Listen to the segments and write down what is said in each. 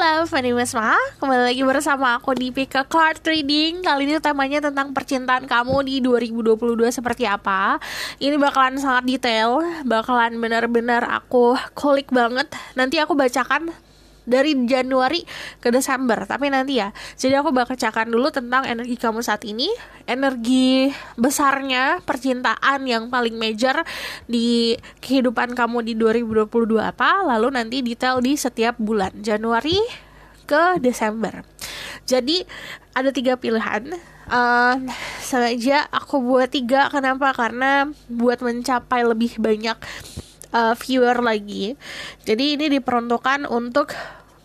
Love, my name is Maha. Kembali lagi bersama aku di Pika Card Reading. Kali ini temanya tentang percintaan kamu di 2022 seperti apa. Ini bakalan sangat detail, bakalan benar-benar aku kulik banget. Nanti aku bacakan dari Januari ke Desember, tapi nanti ya. Jadi aku bakal bacakan dulu tentang energi kamu saat ini, energi besarnya percintaan yang paling major di kehidupan kamu di 2022 apa, lalu nanti detail di setiap bulan Januari ke Desember. Jadi ada 3 pilihan. Sengaja aku buat 3, kenapa? Karena buat mencapai lebih banyak viewer lagi. Jadi ini diperuntukkan untuk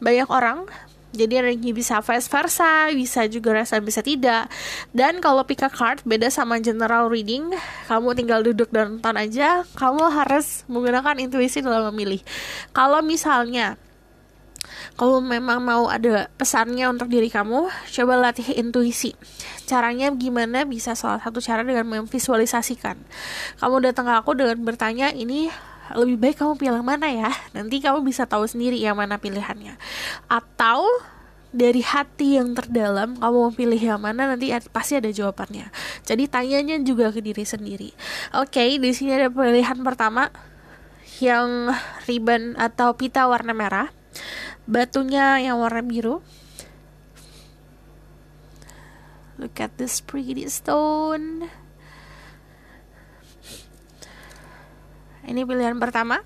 banyak orang. Jadi energi bisa vice versa, bisa juga rasa, bisa tidak. Dan kalau pick a card beda sama general reading, kamu tinggal duduk dan nonton aja. Kamu harus menggunakan intuisi dalam memilih. Kalau misalnya kamu memang mau ada pesannya untuk diri kamu, coba latih intuisi. Caranya gimana? Bisa salah satu cara dengan memvisualisasikan. Kamu datang ke aku dengan bertanya, ini lebih baik kamu pilih mana ya? Nanti kamu bisa tahu sendiri yang mana pilihannya. Atau dari hati yang terdalam kamu mau pilih yang mana, nanti pasti ada jawabannya. Jadi tanyanya juga ke diri sendiri. Oke, di sini ada pilihan pertama yang ribbon atau pita warna merah, batunya yang warna biru. Look at this pretty stone. Ini pilihan pertama.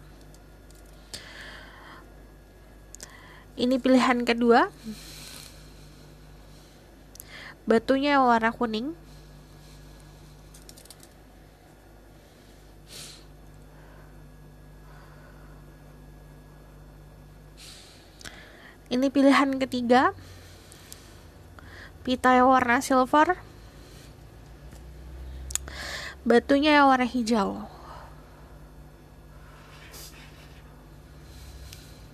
Ini pilihan kedua. Batunya warna kuning. Ini pilihan ketiga. Pita yang warna silver. Batunya yang warna hijau.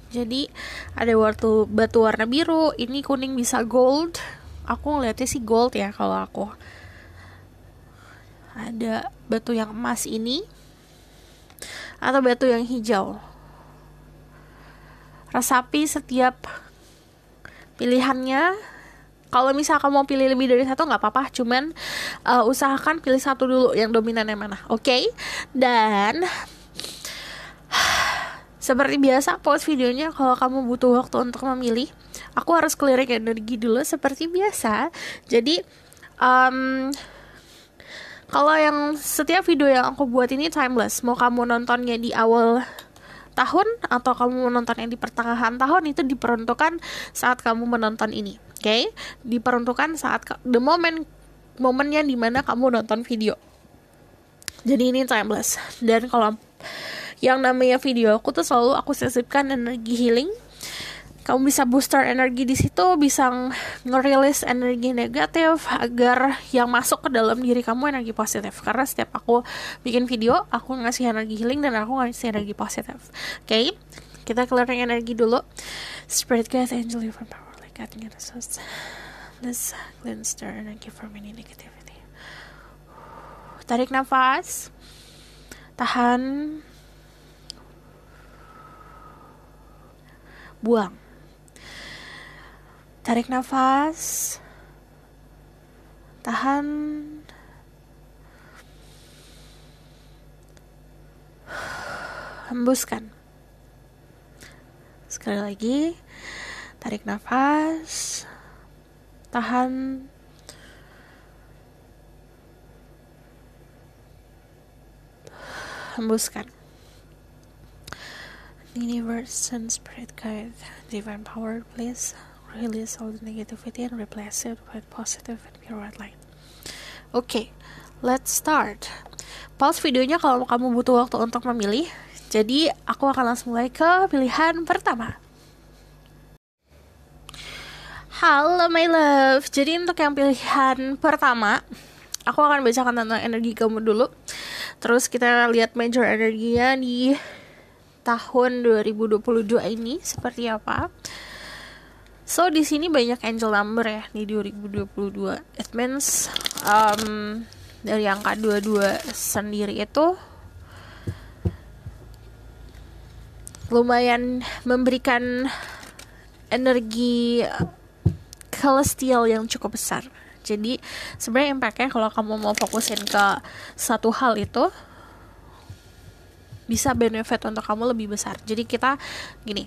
Jadi ada batu warna biru, ini kuning bisa gold. Aku ngeliatnya sih gold ya kalau aku. Ada batu yang emas ini, atau batu yang hijau. Resapi setiap pilihannya. Kalau misal kamu mau pilih lebih dari satu nggak apa-apa, cuman usahakan pilih satu dulu yang dominan yang mana, oke? Dan seperti biasa, pause videonya kalau kamu butuh waktu untuk memilih. Aku harus clearing energi dulu seperti biasa. Jadi kalau yang setiap video yang aku buat ini timeless. Mau kamu nontonnya di awal tahun atau kamu menontonnya di pertengahan tahun, itu diperuntukkan saat kamu menonton ini. Oke? Diperuntukkan saat momennya dimana kamu nonton video. Jadi ini timeless. Dan kalau yang namanya video aku tuh selalu aku sisipkan energi healing. Kamu bisa booster energi di situ, bisa ngerilis energi negatif agar yang masuk ke dalam diri kamu energi positif. Karena setiap aku bikin video, aku ngasih energi healing dan aku ngasih energi positif. Oke, kita clearing energi dulu. Spirit guide, angel, human power, like God, and source. Let's cleanse their energy from any negativity. Tarik nafas, tahan, buang. Tarik nafas, tahan, hembuskan. Sekali lagi, tarik nafas, tahan, hembuskan. Universe and spirit guide, divine power, please release all the negativity and replace it with positive and pure white light. Okay, let's start. Pause videonya kalau kamu butuh waktu untuk memilih. Jadi aku akan langsung mulai ke pilihan pertama. Halo my love. Jadi untuk yang pilihan pertama, aku akan bacakan tentang energi kamu dulu. Terus kita lihat major energinya di tahun 2022 ini seperti apa. So di sini banyak angel number ya di 2022. It means dari angka 22 sendiri itu lumayan memberikan energi celestial yang cukup besar. Jadi sebenarnya impactnya kalau kamu mau fokusin ke satu hal itu bisa benefit untuk kamu lebih besar. Jadi kita gini,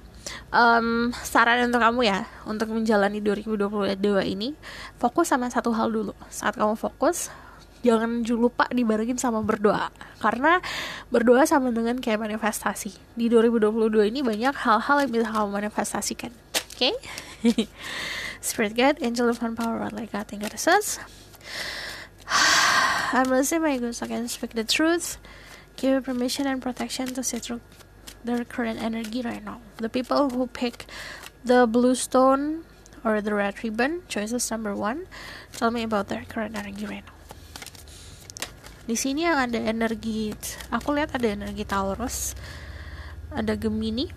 saran untuk kamu ya, untuk menjalani 2022 ini, fokus sama satu hal dulu. Saat kamu fokus, jangan lupa dibarengin sama berdoa. Karena berdoa sama dengan kayak manifestasi. Di 2022 ini banyak hal-hal yang bisa kamu manifestasikan. Oke? Spirit guide, angel divine power, like God, and goddesses. I'm listening my ghosts, I can speak the truth. Give you permission and protection to see through their current energy right now. The people who pick the blue stone or the red ribbon, choices number 1, tell me about their current energy right now. Di sini yang ada energi, aku lihat ada energi Taurus, ada Gemini,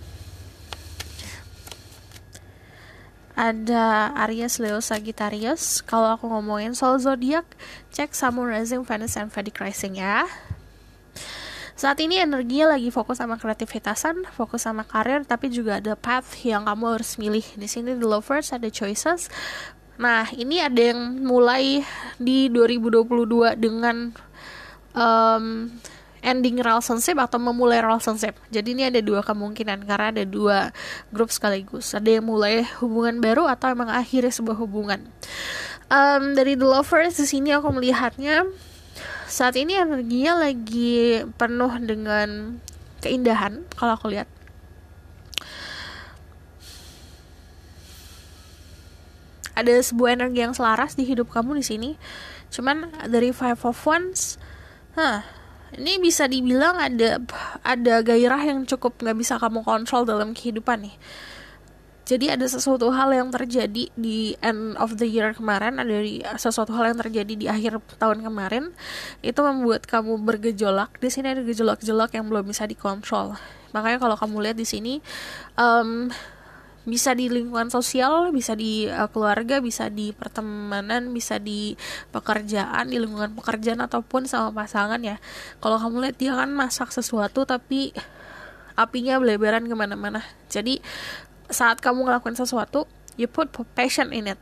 ada Aries, Leo, Sagittarius. Kalau aku ngomongin soal zodiak, cek Sun, Moon, Rising, Venus, and Vedic Rising ya. Saat ini energinya lagi fokus sama kreativitasan, fokus sama karir, tapi juga ada path yang kamu harus milih. Di sini the lovers, ada choices. Nah, ini ada yang mulai di 2022 dengan ending relationship atau memulai relationship. Jadi ini ada dua kemungkinan karena ada dua grup sekaligus. Ada yang mulai hubungan baru atau emang akhirnya sebuah hubungan. Dari the lovers di sini aku melihatnya saat ini energinya lagi penuh dengan keindahan kalau aku lihat. Ada sebuah energi yang selaras di hidup kamu di sini. Cuman dari Five of Wands, ini bisa dibilang ada gairah yang cukup nggak bisa kamu kontrol dalam kehidupan nih. Jadi ada sesuatu hal yang terjadi di end of the year kemarin, ada sesuatu hal yang terjadi di akhir tahun kemarin, itu membuat kamu bergejolak. Di sini ada gejolak-gejolak yang belum bisa dikontrol. Makanya kalau kamu lihat di sini, bisa di lingkungan sosial, bisa di keluarga, bisa di pertemanan, bisa di pekerjaan, di lingkungan pekerjaan ataupun sama pasangan ya. Kalau kamu lihat dia kan masak sesuatu tapi apinya belebaran kemana-mana. Jadi saat kamu ngelakuin sesuatu, you put passion in it.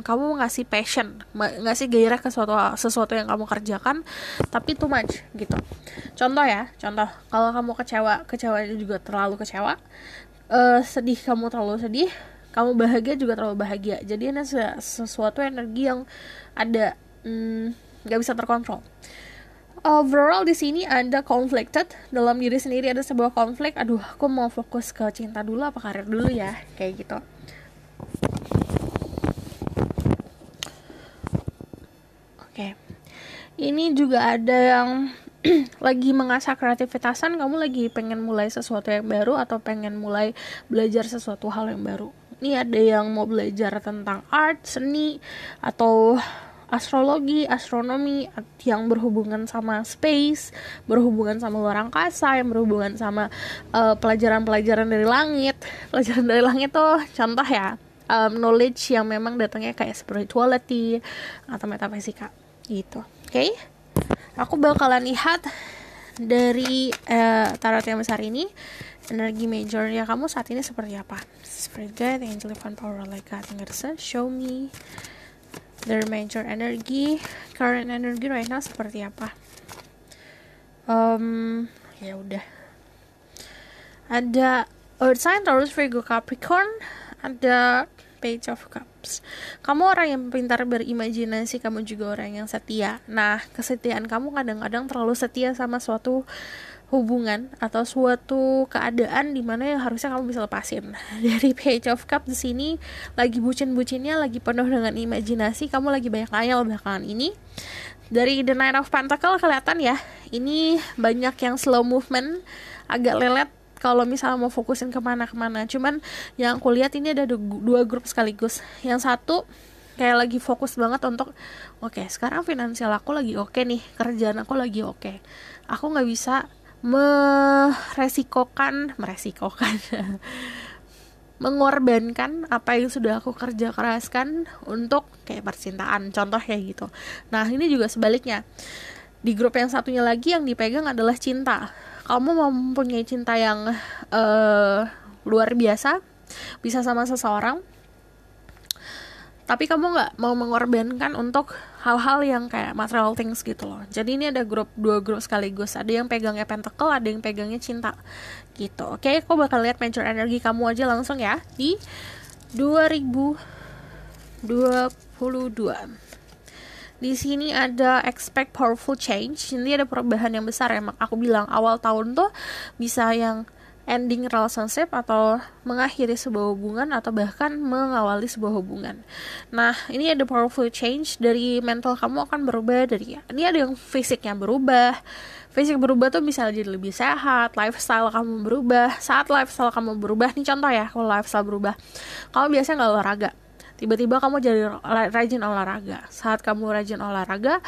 Kamu ngasih passion, ngasih gairah ke sesuatu yang kamu kerjakan, tapi too much gitu. Contoh kalau kamu kecewa juga terlalu kecewa, sedih kamu terlalu sedih, kamu bahagia juga terlalu bahagia. Jadi ini sesuatu energi yang ada nggak bisa terkontrol. Overall di sini ada conflicted, dalam diri sendiri ada sebuah konflik. Aduh, aku mau fokus ke cinta dulu apa karir dulu ya, kayak gitu. Oke. Ini juga ada yang lagi mengasah kreativitasan, kamu lagi pengen mulai sesuatu yang baru atau pengen mulai belajar sesuatu hal yang baru. Ini ada yang mau belajar tentang art, seni, atau astrologi, astronomi yang berhubungan sama space, berhubungan sama luar angkasa, yang berhubungan sama pelajaran-pelajaran dari langit. Pelajaran dari langit tuh contoh ya, knowledge yang memang datangnya kayak spirituality atau metafisika gitu. Oke? Aku bakalan lihat dari tarot yang besar ini, energi majornya kamu saat ini seperti apa. Spirit guide, angel divine power, like God, and goddesses, show me their major energy, current energy right now seperti apa. Ya udah. Ada Earth sign, Taurus, Virgo, Capricorn, ada Page of Cups. Kamu orang yang pintar berimajinasi, kamu juga orang yang setia. Nah, kesetiaan kamu kadang-kadang terlalu setia sama suatu hubungan atau suatu keadaan di mana yang harusnya kamu bisa lepasin. Dari Page of Cups di sini lagi bucin-bucinnya, lagi penuh dengan imajinasi, kamu lagi banyak ngayal belakangan ini. Dari The Knight of Pentacle kelihatan ya, ini banyak yang slow movement, agak lelet kalau misalnya mau fokusin kemana-kemana. Cuman yang aku lihat ini ada dua grup sekaligus. Yang satu kayak lagi fokus banget untuk oke, sekarang finansial aku lagi oke nih, kerjaan aku lagi oke. Aku nggak bisa meresikokan mengorbankan apa yang sudah aku kerja keraskan untuk kayak percintaan, contoh kayak gitu. Nah, ini juga sebaliknya. Di grup yang satunya lagi yang dipegang adalah cinta. Kamu mempunyai cinta yang luar biasa, bisa sama seseorang, tapi kamu nggak mau mengorbankan untuk hal-hal yang kayak material things gitu loh. Jadi ini ada dua grup sekaligus. Ada yang pegangnya pentacle, ada yang pegangnya cinta gitu. Oke, aku bakal lihat major energi kamu aja langsung ya di 2022. Di sini ada expect powerful change. Ini ada perubahan yang besar ya. Aku bilang awal tahun tuh bisa yang ending relationship atau mengakhiri sebuah hubungan atau bahkan mengawali sebuah hubungan. Nah, ini ada powerful change dari mental kamu akan berubah dari ini ada yang fisiknya berubah. Fisik berubah tuh bisa jadi lebih sehat, lifestyle kamu berubah. Saat lifestyle kamu berubah, nih contoh ya, kalau lifestyle berubah, kamu biasanya nggak olahraga. Tiba-tiba kamu jadi rajin olahraga. Saat kamu rajin olahraga,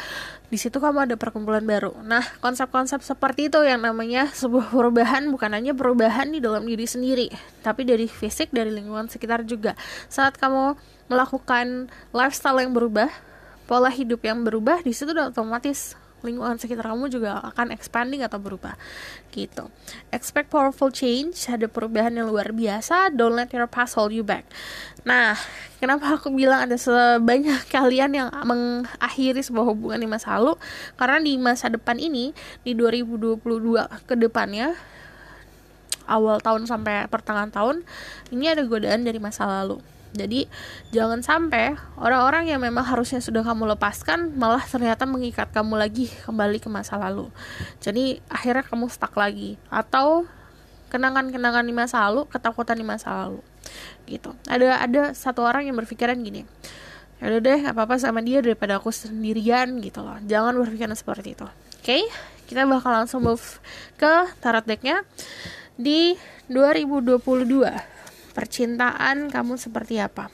di situ kamu ada perkumpulan baru. Nah, konsep-konsep seperti itu yang namanya sebuah perubahan, bukan hanya perubahan di dalam diri sendiri, tapi dari fisik, dari lingkungan sekitar juga. Saat kamu melakukan lifestyle yang berubah, pola hidup yang berubah, di situ udah otomatis lingkungan sekitar kamu juga akan expanding atau berubah gitu. Expect powerful change, ada perubahan yang luar biasa. Don't let your past hold you back. Nah, kenapa aku bilang ada sebanyak kalian yang mengakhiri sebuah hubungan di masa lalu? Karena di masa depan ini, di 2022 ke depannya, awal tahun sampai pertengahan tahun, ini ada godaan dari masa lalu. Jadi jangan sampai orang-orang yang memang harusnya sudah kamu lepaskan malah ternyata mengikat kamu lagi kembali ke masa lalu. Jadi akhirnya kamu stuck lagi, atau kenangan-kenangan di masa lalu, ketakutan di masa lalu gitu. Ada satu orang yang berpikiran gini, ya udah deh, gak apa-apa sama dia daripada aku sendirian gitu loh. Jangan berpikiran seperti itu. Oke, kita bakal langsung move ke tarot decknya. Di 2022 percintaan kamu seperti apa?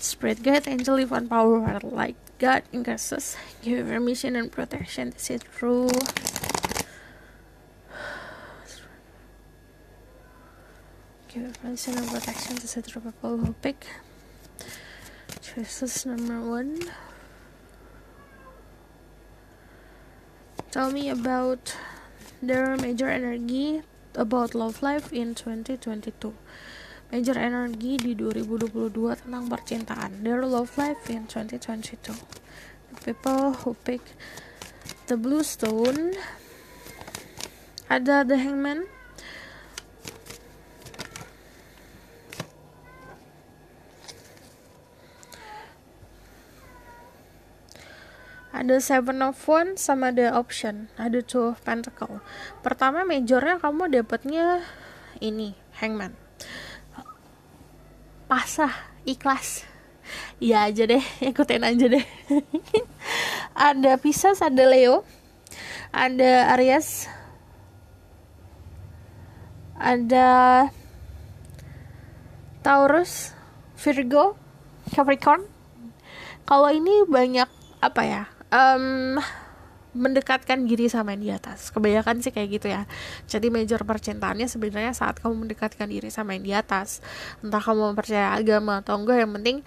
Spirit guide, angel, divine power, light, God, increases, give permission and protection to see through. Give permission and protection to see through people who pick. Choices number 1. Tell me about their major energy about love life in 2022. Major energi di 2022 tentang percintaan. Their love life in 2022. The people who pick the blue stone, ada the hangman, ada seven of wands, sama the option, ada two of pentacle. Pertama majornya kamu dapatnya ini hangman, pasrah, ikhlas, ya aja deh, ikutin aja deh. Ada Pisces, ada Leo, ada Aries, ada Taurus, Virgo, Capricorn. Kalau ini banyak apa ya, mendekatkan diri sama yang di atas. Kebanyakan sih kayak gitu ya. Jadi major percintaannya sebenarnya saat kamu mendekatkan diri sama yang di atas. Entah kamu percaya agama atau enggak, yang penting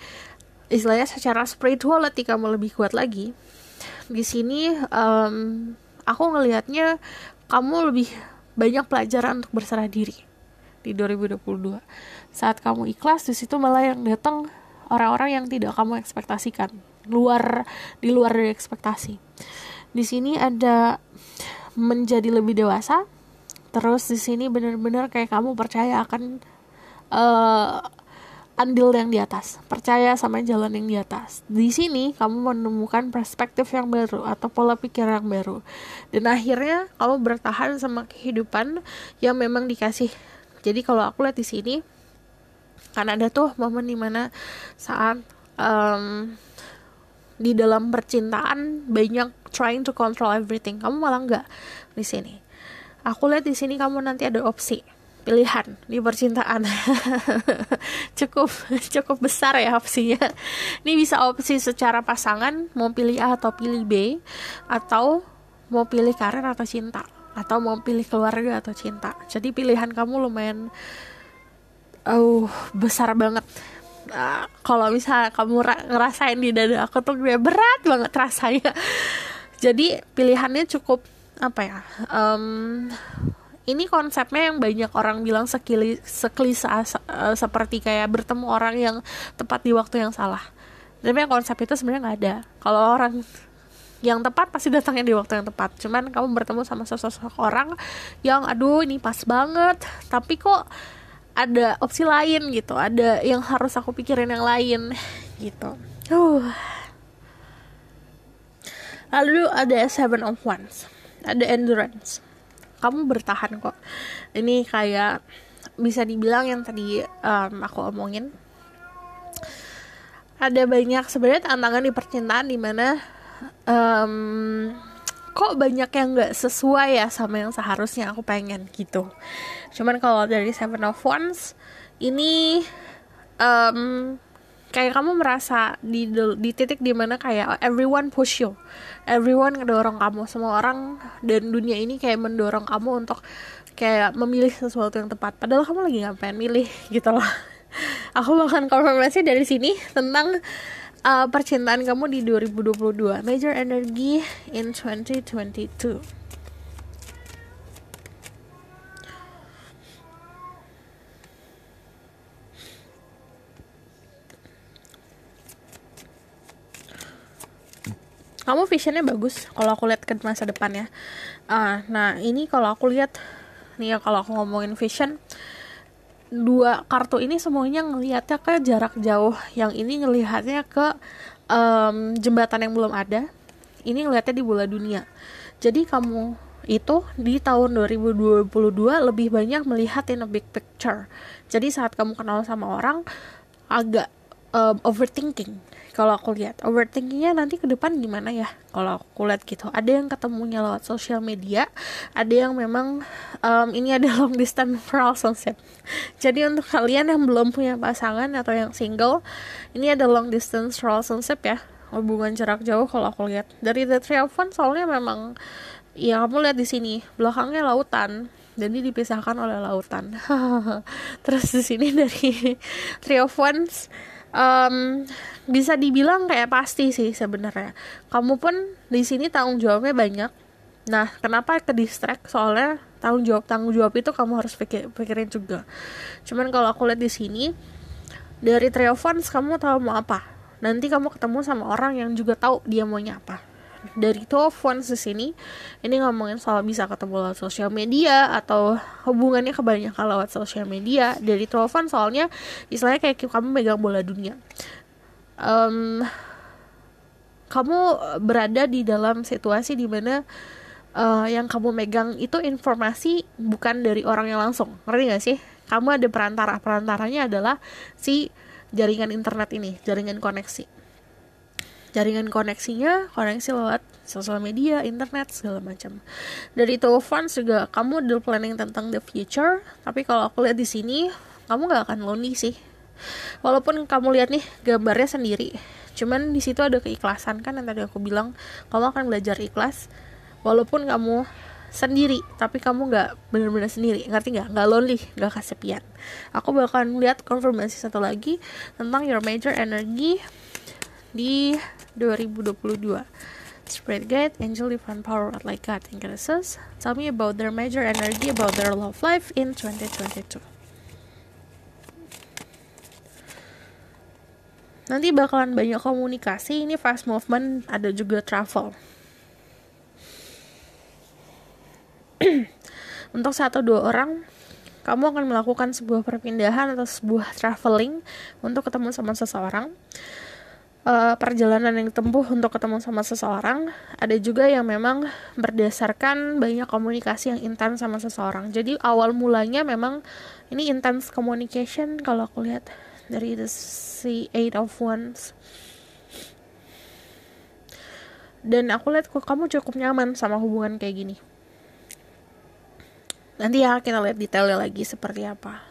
istilahnya secara spirituality kamu lebih kuat lagi. Di sini aku ngelihatnya kamu lebih banyak pelajaran untuk berserah diri di 2022. Saat kamu ikhlas, di situ malah yang datang orang-orang yang tidak kamu ekspektasikan, di luar dari ekspektasi. Di sini ada menjadi lebih dewasa. Terus di sini benar-benar kayak kamu percaya akan andil yang di atas, percaya sama jalan yang di atas. Di sini kamu menemukan perspektif yang baru atau pola pikir yang baru, dan akhirnya kamu bertahan sama kehidupan yang memang dikasih. Jadi kalau aku lihat di sini, kan ada tuh momen dimana saat di dalam percintaan banyak trying to control everything, kamu malah enggak. Di sini aku lihat, di sini kamu nanti ada opsi pilihan di percintaan. cukup besar ya opsinya. Ini bisa opsi secara pasangan, mau pilih A atau pilih B, atau mau pilih karir atau cinta, atau mau pilih keluarga atau cinta. Jadi pilihan kamu lumayan besar banget. Kalau misalnya kamu ngerasain di dada aku tuh gue berat banget rasanya. Jadi pilihannya cukup apa ya, ini konsepnya yang banyak orang bilang seklisa seperti kayak bertemu orang yang tepat di waktu yang salah. Tapi yang konsep itu sebenarnya nggak ada. Kalau orang yang tepat pasti datangnya di waktu yang tepat. Cuman kamu bertemu sama sosok orang yang aduh ini pas banget, tapi kok ada opsi lain gitu, ada yang harus aku pikirin yang lain gitu. Lalu ada Seven of Wands, ada endurance. Kamu bertahan kok. Ini kayak bisa dibilang yang tadi aku omongin. Ada banyak sebenarnya tantangan di percintaan di mana kok banyak yang nggak sesuai ya sama yang seharusnya aku pengen gitu. Cuman kalau dari Seven of Wands ini kayak kamu merasa di titik dimana kayak everyone push you, everyone ngedorong kamu, semua orang dan dunia ini kayak mendorong kamu untuk kayak memilih sesuatu yang tepat, padahal kamu lagi nggak pengen milih gitu loh. Aku bahkan konfirmasi dari sini tentang percintaan kamu di 2022, major energy in 2022. Kamu visionnya bagus kalau aku lihat ke masa depan ya. Nah ini kalau aku lihat nih ya, kalau aku ngomongin vision, dua kartu ini semuanya ngelihatnya ke jarak jauh. Yang ini ngelihatnya ke jembatan yang belum ada. Ini ngelihatnya di bola dunia. Jadi kamu itu di tahun 2022 lebih banyak melihat in a big picture. Jadi saat kamu kenal sama orang agak overthinking. Kalau aku lihat overthinkingnya nanti ke depan gimana ya, kalau aku lihat gitu. Ada yang ketemunya lewat sosial media, ada yang memang ini ada long distance relationship. Jadi untuk kalian yang belum punya pasangan atau yang single, ini ada long distance relationship ya, hubungan jarak jauh. Kalau aku lihat dari The Three of Wands, soalnya memang ya kamu lihat di sini belakangnya lautan, jadi dipisahkan oleh lautan. Terus di sini dari Three of Wands bisa dibilang kayak pasti sih sebenarnya. Kamu pun di sini tanggung jawabnya banyak. Nah, kenapa ke distract? Soalnya tanggung jawab itu kamu harus pikirin juga. Cuman kalau aku lihat di sini dari Three of Wands, kamu tahu mau apa. Nanti kamu ketemu sama orang yang juga tahu dia maunya apa. Dari Two of Wands di sini, ini ngomongin soal bisa ketemu lewat sosial media atau hubungannya kebanyakan lewat sosial media. Dari Two of Wands soalnya istilahnya kayak kamu megang bola dunia. Kamu berada di dalam situasi di mana yang kamu megang itu informasi bukan dari orang yang langsung. Ngerti gak sih? Kamu ada perantaranya adalah si jaringan internet ini, jaringan koneksi. Jaringan koneksinya koneksi lewat sosial media, internet, segala macam. Dari Two of Wands juga kamu udah planning tentang the future, tapi kalau aku lihat di sini kamu gak akan lonely sih. Walaupun kamu lihat nih gambarnya sendiri, cuman di situ ada keikhlasan kan yang tadi aku bilang, kamu akan belajar ikhlas walaupun kamu sendiri, tapi kamu nggak benar-benar sendiri, ngerti nggak? Nggak lonely, nggak kesepian. Aku bakalan lihat konfirmasi satu lagi tentang your major energy di 2022. Spirit guide, angel, divine power, like God and goddesses, tell me about their major energy, about their love life in 2022. Nanti bakalan banyak komunikasi, ini fast movement, ada juga travel. Untuk 1-2 orang, kamu akan melakukan sebuah perpindahan atau sebuah traveling untuk ketemu sama seseorang. Perjalanan yang ditempuh untuk ketemu sama seseorang, ada juga yang memang berdasarkan banyak komunikasi yang intens sama seseorang. Jadi awal mulanya memang ini intense communication kalau aku lihat dari the Eight of Wands. Dan aku lihat kok kamu cukup nyaman sama hubungan kayak gini. Nanti ya kita lihat detailnya lagi seperti apa.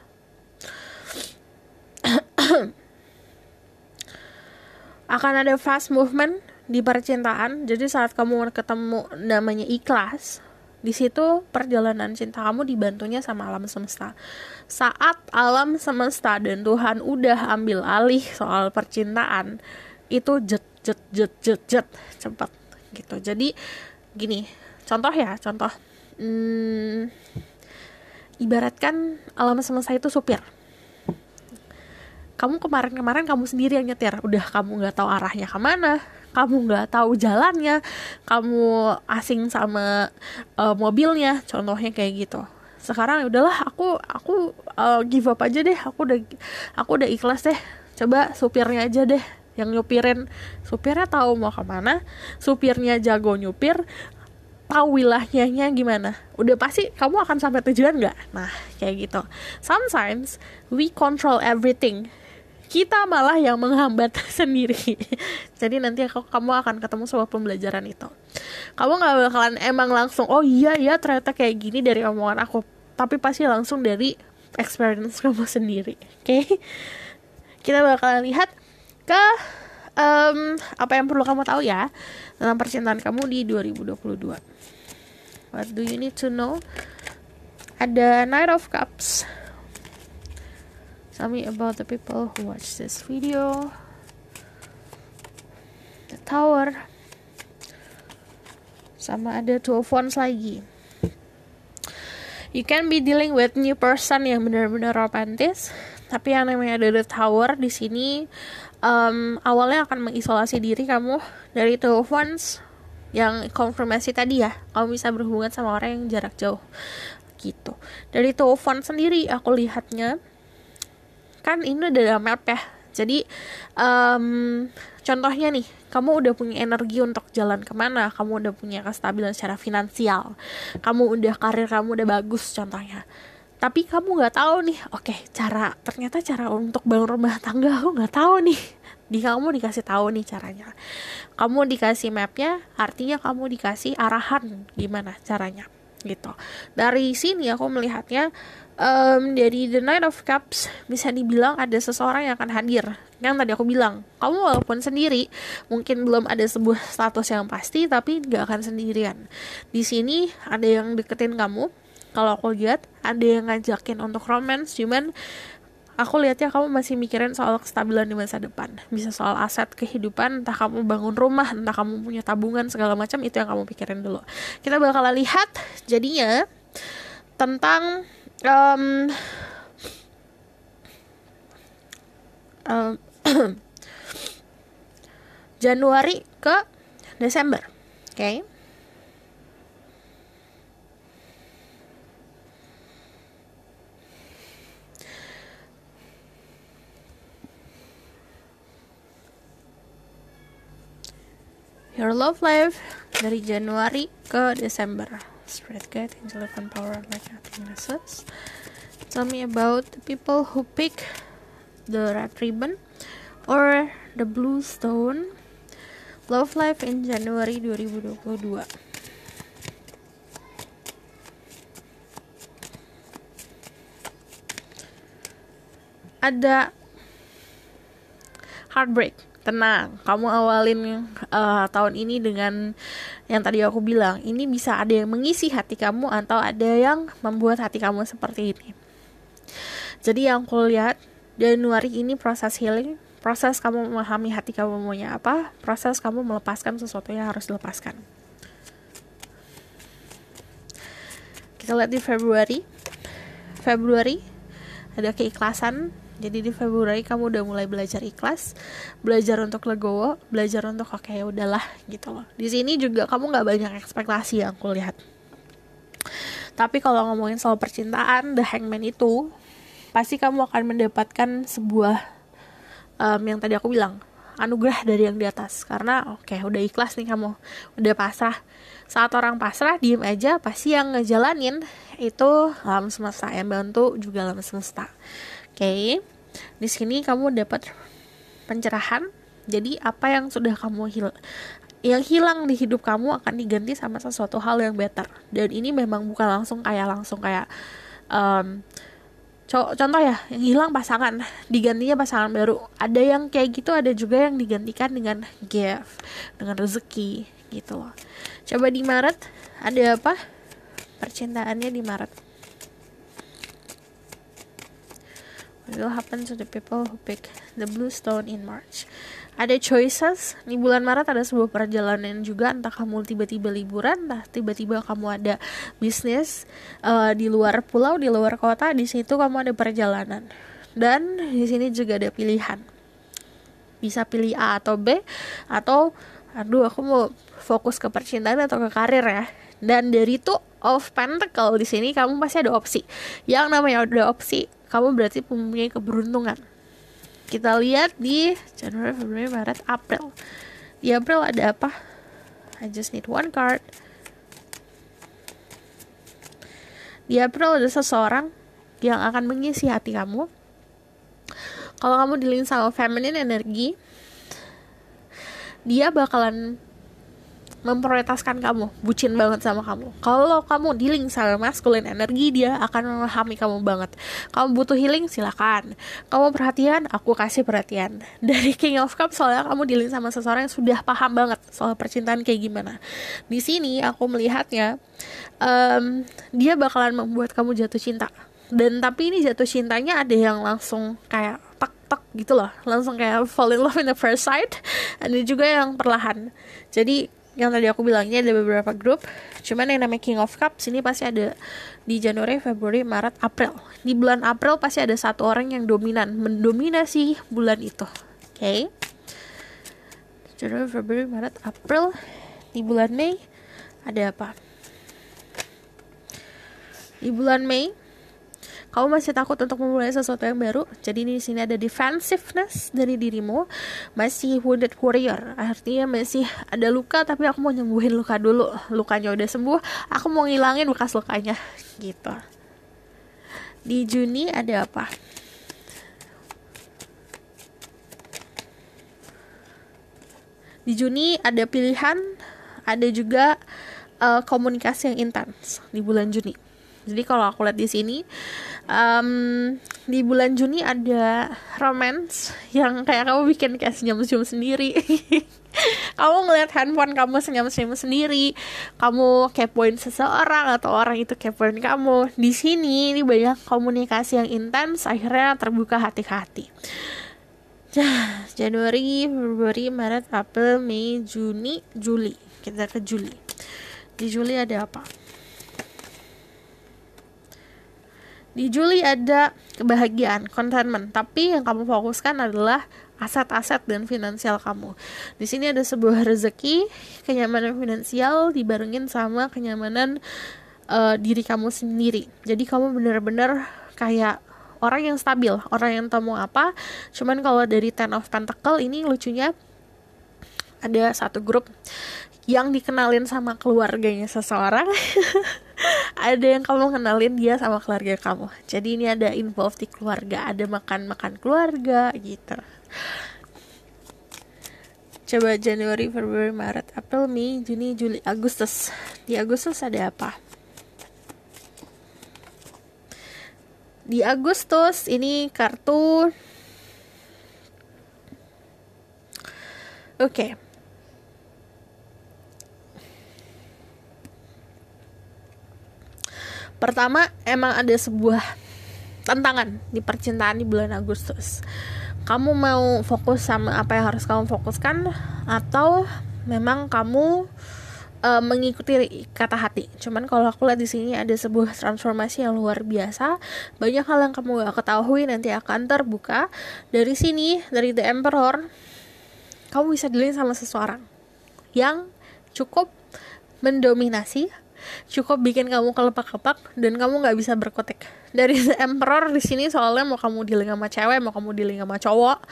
Akan ada fast movement di percintaan. Jadi saat kamu ketemu namanya ikhlas, di situ perjalanan cinta kamu dibantunya sama alam semesta. Saat alam semesta dan Tuhan udah ambil alih soal percintaan, itu jet cepat gitu. Jadi gini, contoh ibaratkan alam semesta itu supir. Kamu kemarin kamu sendiri yang nyetir, udah kamu nggak tahu arahnya kemana, kamu nggak tahu jalannya, kamu asing sama mobilnya, contohnya kayak gitu. Sekarang udahlah, aku give up aja deh, aku udah ikhlas deh, coba supirnya aja deh yang nyupirin. Supirnya tahu mau kemana, supirnya jago nyupir, tahu wilayahnya gimana, udah pasti kamu akan sampai tujuan nggak? Nah kayak gitu. Sometimes we control everything, kita malah yang menghambat sendiri. Jadi nanti kamu akan ketemu sebuah pembelajaran itu. Kamu gak bakalan emang langsung, oh iya ya ternyata kayak gini dari omongan aku, tapi pasti langsung dari experience kamu sendiri. Oke? Kita bakalan lihat ke apa yang perlu kamu tahu ya tentang percintaan kamu di 2022. What do you need to know? Ada Knight of Cups. Tell me about the people who watch this video. The Tower. Sama ada Two of Wands lagi. You can be dealing with new person yang benar-benar romantis. Tapi yang namanya ada The Tower di sini awalnya akan mengisolasi diri kamu dari Two of Wands yang konfirmasi tadi ya. Kamu bisa berhubungan sama orang yang jarak jauh gitu. Dari Two of Wands sendiri aku lihatnya, kan ini udah ada map ya. Jadi contohnya nih, kamu udah punya energi untuk jalan kemana, kamu udah punya kestabilan secara finansial, karir kamu udah bagus contohnya. Tapi kamu nggak tahu nih, ternyata cara untuk bangun rumah tangga aku nggak tahu nih. Kamu dikasih tahu nih caranya. Kamu dikasih mapnya, artinya kamu dikasih arahan gimana caranya gitu. Dari sini aku melihatnya dari The Knight of Cups bisa dibilang ada seseorang yang akan hadir. Yang tadi aku bilang, kamu walaupun sendiri, mungkin belum ada sebuah status yang pasti, tapi gak akan sendirian. Di sini ada yang deketin kamu. Kalau aku lihat ada yang ngajakin untuk romance, cuman aku lihatnya kamu masih mikirin soal kestabilan di masa depan. Bisa soal aset kehidupan, entah kamu bangun rumah, entah kamu punya tabungan, segala macam, itu yang kamu pikirin dulu. Kita bakal lihat jadinya tentang Januari ke Desember. Oke. Your love life dari Januari ke Desember. Spirit guide, angel and power like nothing less. Tell me about the people who pick the red ribbon or the blue stone. Love life in Januari 2022. Ada heartbreak. Tenang, kamu awalin tahun ini dengan yang tadi aku bilang. Ini bisa ada yang mengisi hati kamu atau ada yang membuat hati kamu seperti ini. Jadi yang aku lihat, Januari ini proses healing, proses kamu memahami hati kamu maunya apa, proses kamu melepaskan sesuatu yang harus dilepaskan. Kita lihat di Februari ada keikhlasan. Jadi di Februari kamu udah mulai belajar ikhlas, belajar untuk legowo, belajar untuk oke, udahlah gitu loh. Di sini juga kamu nggak banyak ekspektasi yang aku lihat. Tapi kalau ngomongin soal percintaan, The Hangman itu pasti kamu akan mendapatkan sebuah yang tadi aku bilang, anugerah dari yang di atas. Karena udah ikhlas nih kamu, udah pasrah. Saat orang pasrah, diem aja, pasti yang ngejalanin itu alam semesta, yang bantu juga alam semesta. Oke. Di sini kamu dapat pencerahan. Jadi apa yang sudah kamu yang hilang di hidup kamu akan diganti sama sesuatu hal yang better. Dan ini memang bukan langsung kayak contoh ya, yang hilang pasangan, digantinya pasangan baru. Ada yang kayak gitu, ada juga yang digantikan dengan gift, dengan rezeki gitu loh. Coba di Maret ada apa? Percintaannya di Maret. It will happen to the people who pick the blue stone in March. Ada choices. Di bulan Maret ada sebuah perjalanan juga. Entah kamu tiba-tiba liburan, entah tiba-tiba kamu ada bisnis di luar pulau, di luar kota. Di situ kamu ada perjalanan. Dan di sini juga ada pilihan. Bisa pilih A atau B, atau aduh aku mau fokus ke percintaan atau ke karir ya. Dan dari Two of Pentacle di sini kamu pasti ada opsi. Yang namanya ada opsi, kamu berarti mempunyai keberuntungan. Kita lihat di Januari, Februari, Maret, April. Di April ada apa? I just need one card. Di April ada seseorang yang akan mengisi hati kamu. Kalau kamu dealing sama feminine energy, dia bakalan memprioritaskan kamu, bucin banget sama kamu. Kalau kamu dealing sama masculine energi, dia akan memahami kamu banget. Kamu butuh healing, silakan. Kamu perhatian, aku kasih perhatian. Dari King of Cups, soalnya kamu dealing sama seseorang yang sudah paham banget soal percintaan kayak gimana. Di sini aku melihatnya, dia bakalan membuat kamu jatuh cinta. Dan tapi ini jatuh cintanya ada yang langsung kayak tek gitu loh, langsung kayak fall in love in the first sight. Ada juga yang perlahan. Jadi yang tadi aku bilangnya ada beberapa grup, cuman yang namanya King of Cups ini pasti ada di Januari, Februari, Maret, April. Di bulan April pasti ada satu orang yang dominan, mendominasi bulan itu. Oke. Januari, Februari, Maret, April. Di bulan Mei ada apa? Di bulan Mei kamu masih takut untuk memulai sesuatu yang baru. Jadi di sini ada defensiveness dari dirimu, masih wounded warrior. Artinya masih ada luka, tapi aku mau nyembuhin luka dulu. Lukanya udah sembuh, aku mau ngilangin bekas lukanya, gitu. Di Juni ada apa? Di Juni ada pilihan, ada juga komunikasi yang intens di bulan Juni. Jadi kalau aku lihat di sini, di bulan Juni ada romance yang kayak kamu bikin kayak senyum-senyum sendiri. Kamu ngeliat handphone kamu senyum-senyum sendiri, kamu kepoin seseorang atau orang itu kepoin kamu. Di sini ini banyak komunikasi yang intens, akhirnya terbuka hati-hati. Januari, Februari, Maret, April, Mei, Juni, Juli. Kita ke Juli. Di Juli ada apa? Di Juli ada kebahagiaan, contentment, tapi yang kamu fokuskan adalah aset-aset dan finansial kamu. Di sini ada sebuah rezeki, kenyamanan finansial dibarengin sama kenyamanan diri kamu sendiri. Jadi kamu benar-benar kayak orang yang stabil, orang yang tahu mau apa. Cuman kalau dari Ten of Pentacle ini lucunya ada satu grup yang dikenalin sama keluarganya seseorang. Ada yang kamu kenalin dia sama keluarga kamu. Jadi ini ada involved di keluarga, ada makan-makan keluarga gitu. Coba Januari, Februari, Maret, April, Mei, Juni, Juli, Agustus. Di Agustus ada apa? Di Agustus ini kartu Oke. Pertama, emang ada sebuah tantangan di percintaan di bulan Agustus. Kamu mau fokus sama apa yang harus kamu fokuskan, atau memang kamu mengikuti kata hati. Cuman kalau aku lihat di sini ada sebuah transformasi yang luar biasa. Banyak hal yang kamu gak ketahui nanti akan terbuka. Dari sini, dari The Emperor, kamu bisa dealing sama seseorang yang cukup mendominasi, cukup bikin kamu kelepak-kepak, dan kamu nggak bisa berkutik. Dari The Emperor di sini soalnya mau kamu dealing sama cewek, mau kamu dealing sama cowok,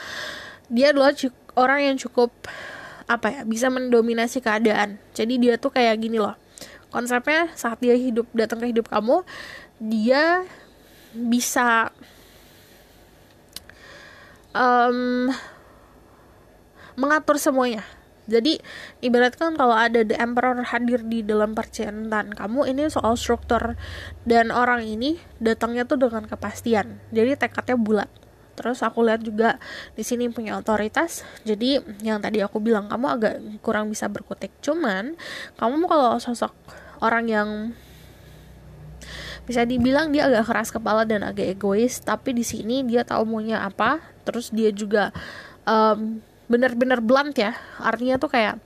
dia adalah orang yang cukup bisa mendominasi keadaan. Jadi dia tuh kayak gini loh, konsepnya saat dia datang ke hidup kamu, dia bisa mengatur semuanya. Jadi ibaratkan kalau ada The Emperor hadir di dalam percintaan kamu, ini soal struktur, dan orang ini datangnya tuh dengan kepastian. Jadi tekadnya bulat. Terus aku lihat juga di sini punya otoritas. Jadi yang tadi aku bilang kamu agak kurang bisa berkutik. Cuman kamu kalau sosok orang yang Bisa dibilang dia agak keras kepala dan agak egois, tapi di sini dia tahu maunya apa. Terus dia juga benar-benar blunt ya, artinya tuh kayak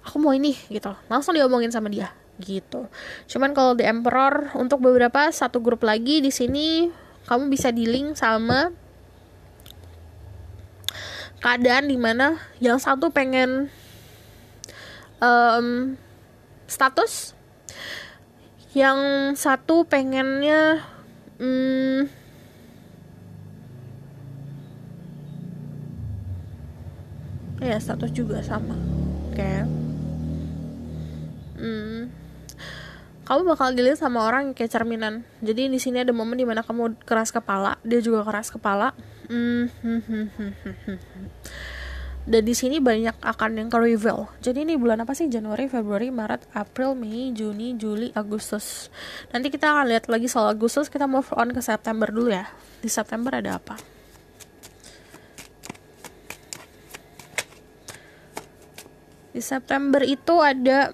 aku mau ini gitu, langsung diomongin sama dia gitu. Cuman kalau The Emperor untuk beberapa satu grup lagi di sini kamu bisa di-link sama keadaan dimana yang satu pengen status, yang satu pengennya ya status juga sama kayak kamu bakal dilihat sama orang yang kayak cerminan. Jadi di sini ada momen dimana kamu keras kepala, dia juga keras kepala. Dan di sini banyak akan yang ke reveal. Jadi ini bulan apa sih? Januari, Februari, Maret, April, Mei, Juni, Juli, Agustus. Nanti kita akan lihat lagi soal Agustus. Kita move on ke September dulu ya. Di September ada apa? Di September itu ada,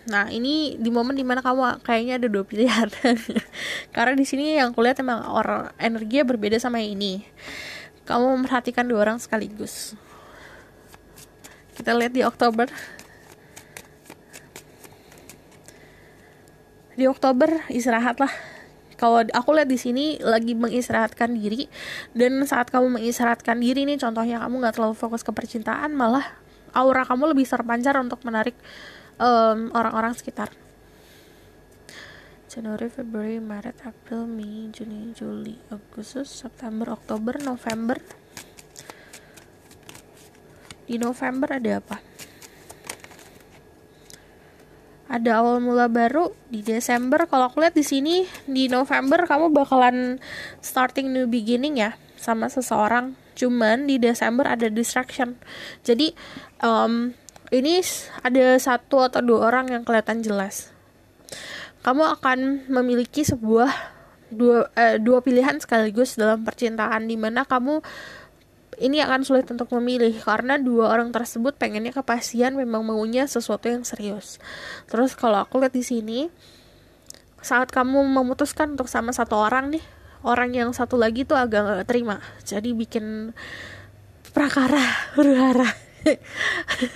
nah ini di momen dimana kamu kayaknya ada dua pilihan. Karena di sini yang kulihat emang orang energinya berbeda sama yang ini. Kamu memperhatikan dua orang sekaligus. Kita lihat di Oktober. Di Oktober istirahat lah. Kalau aku lihat di sini lagi mengistirahatkan diri, dan saat kamu mengistirahatkan diri nih, contohnya kamu nggak terlalu fokus ke percintaan, malah aura kamu lebih terpancar untuk menarik orang-orang sekitar. Januari, Februari, Maret, April, Mei, Juni, Juli, Agustus, September, Oktober, November. Di November ada apa? Ada awal mula baru. Di Desember, kalau aku lihat di sini di November kamu bakalan starting new beginning ya sama seseorang. Cuman di Desember ada distraction. Jadi ini ada satu atau dua orang yang kelihatan jelas. Kamu akan memiliki dua pilihan sekaligus dalam percintaan, di mana kamu ini akan sulit untuk memilih karena dua orang tersebut pengennya kepastian, memang maunya sesuatu yang serius. Terus kalau aku lihat di sini, saat kamu memutuskan untuk sama satu orang nih, orang yang satu lagi tuh agak gak terima, jadi bikin prakara huru-hara.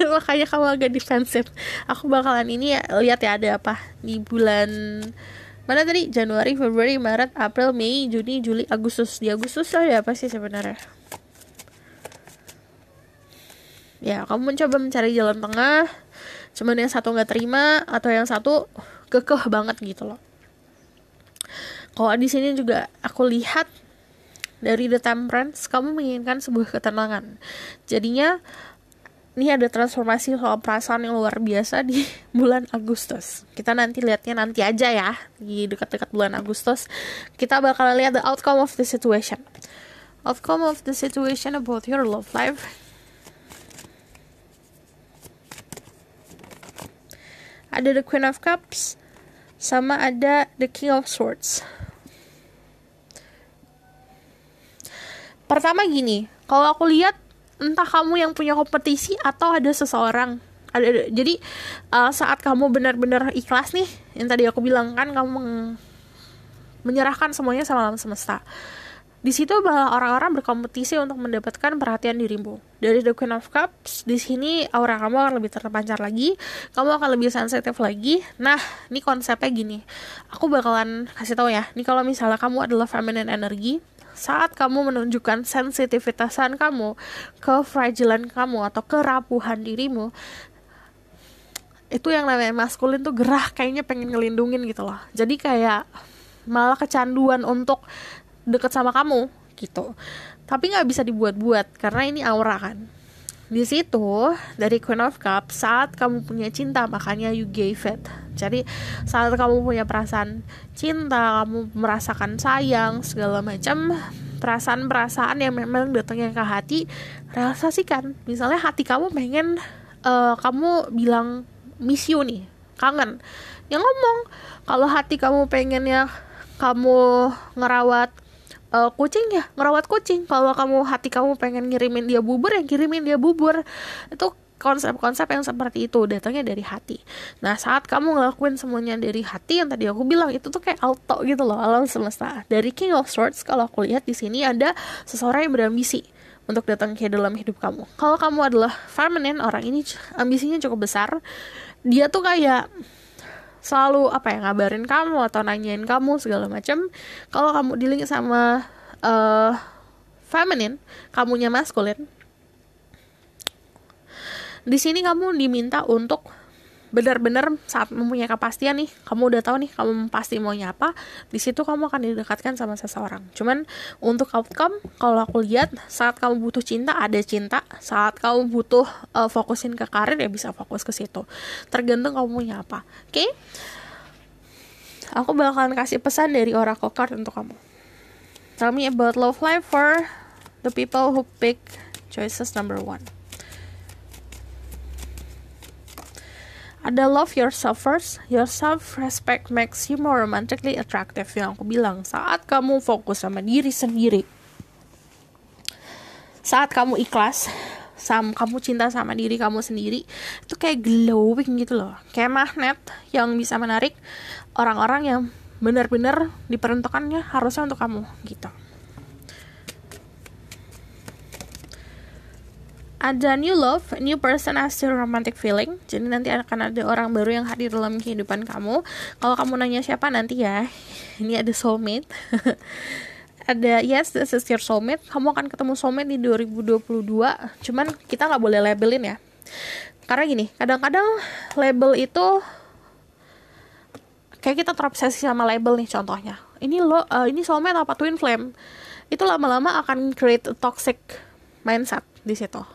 Makanya kamu agak defensif. Aku bakalan ini ya, lihat ya ada apa di bulan mana tadi? Januari, Februari, Maret, April, Mei, Juni, Juli, Agustus. Di Agustus ada apa sih sebenarnya? Ya, kamu mencoba mencari jalan tengah, cuman yang satu gak terima atau yang satu kekeh banget gitu loh. Kalau di sini juga aku lihat dari The Temperance, kamu menginginkan sebuah ketenangan. Jadinya ini ada transformasi soal perasaan yang luar biasa di bulan Agustus. Kita nanti lihatnya nanti aja ya, di dekat-dekat bulan Agustus. Kita bakal lihat the outcome of the situation. Outcome of the situation about your love life. Ada the Queen of Cups, sama ada the King of Swords. Pertama gini, kalau aku lihat entah kamu yang punya kompetisi atau ada seseorang. Jadi saat kamu benar-benar ikhlas nih, yang tadi aku bilang kan, kamu menyerahkan semuanya sama alam semesta. Di situ orang-orang berkompetisi untuk mendapatkan perhatian dirimu. Dari The Queen of Cups, di sini aura kamu akan lebih terpancar lagi, kamu akan lebih sensitif lagi. Nah, ini konsepnya gini. Aku bakalan kasih tahu ya. Ini kalau misalnya kamu adalah feminine energy, saat kamu menunjukkan sensitivitasan kamu, kefragilan kamu atau kerapuhan dirimu, itu yang namanya maskulin tuh gerah, kayaknya pengen ngelindungin gitu loh. Jadi kayak malah kecanduan untuk deket sama kamu gitu. Tapi nggak bisa dibuat-buat karena ini aura kan. Di situ dari Queen of Cups, saat kamu punya cinta makanya you gave it. Jadi saat kamu punya perasaan cinta, kamu merasakan sayang segala macam, perasaan-perasaan yang memang datangnya ke hati, realisasikan. Misalnya hati kamu pengen kamu bilang miss you nih, kangen, ya ngomong. Kalau hati kamu pengennya kamu ngerawat kucing, ya ngerawat kucing. Kalau hati kamu pengen ngirimin dia bubur, ya kirimin dia bubur. Itu konsep-konsep yang seperti itu datangnya dari hati. Nah, saat kamu ngelakuin semuanya dari hati, yang tadi aku bilang itu tuh kayak auto gitu loh, alam semesta. Dari King of Swords, kalau aku lihat di sini ada seseorang yang berambisi untuk datang ke dalam hidup kamu. Kalau kamu adalah feminine, orang ini ambisinya cukup besar. Dia tuh kayak selalu ngabarin kamu atau nanyain kamu segala macam. Kalau kamu dealing sama feminine, kamunya maskulin, di sini kamu diminta untuk benar-benar saat mempunyai kepastian nih, kamu udah tahu nih kamu pasti maunya apa, di situ kamu akan didekatkan sama seseorang. Cuman untuk outcome, kalau aku lihat saat kamu butuh cinta, ada cinta. Saat kamu butuh fokusin ke karir, ya bisa fokus ke situ. Tergantung kamu maunya apa. Oke? Aku bakalan kasih pesan dari Oracle Card untuk kamu. Tell me about love life for the people who pick choices number 1. Ada love yourself first. Your self-respect makes you more romantically attractive. Yang aku bilang, saat kamu fokus sama diri sendiri, saat kamu ikhlas, kamu cinta sama diri kamu sendiri, itu kayak glowing gitu loh. Kayak magnet yang bisa menarik orang-orang yang benar-benar diperuntukannya harusnya untuk kamu gitu. Ada new love, new person has still romantic feeling. Jadi nanti akan ada orang baru yang hadir dalam kehidupan kamu. Kalau kamu nanya siapa nanti ya, ini ada soulmate. Ada yes, this is your soulmate. Kamu akan ketemu soulmate di 2022. Cuman kita nggak boleh labelin ya. Karena gini, kadang-kadang label itu kayak kita terobsesi sama label nih, contohnya. Ini soulmate apa twin flame. Itu lama-lama akan create a toxic mindset di situ.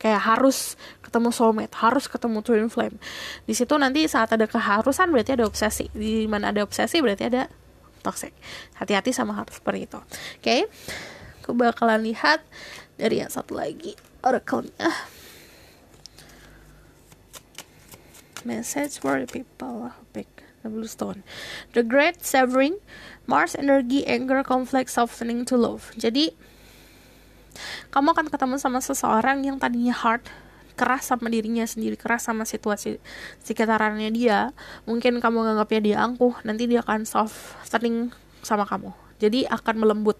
Kayak harus ketemu soulmate, harus ketemu twin flame. Di situ nanti saat ada keharusan berarti ada obsesi. Di mana ada obsesi berarti ada toxic. Hati-hati sama hal seperti itu. Oke? Aku bakalan lihat dari yang satu lagi, oracle-nya. Message for the people who pick the blue stone. The great severing, Mars energy, anger, conflict, softening to love. Jadi kamu akan ketemu sama seseorang yang tadinya hard, keras sama dirinya sendiri, keras sama situasi sekitarannya dia. Mungkin kamu nganggapnya dia angkuh, nanti dia akan softening sama kamu. Jadi akan melembut.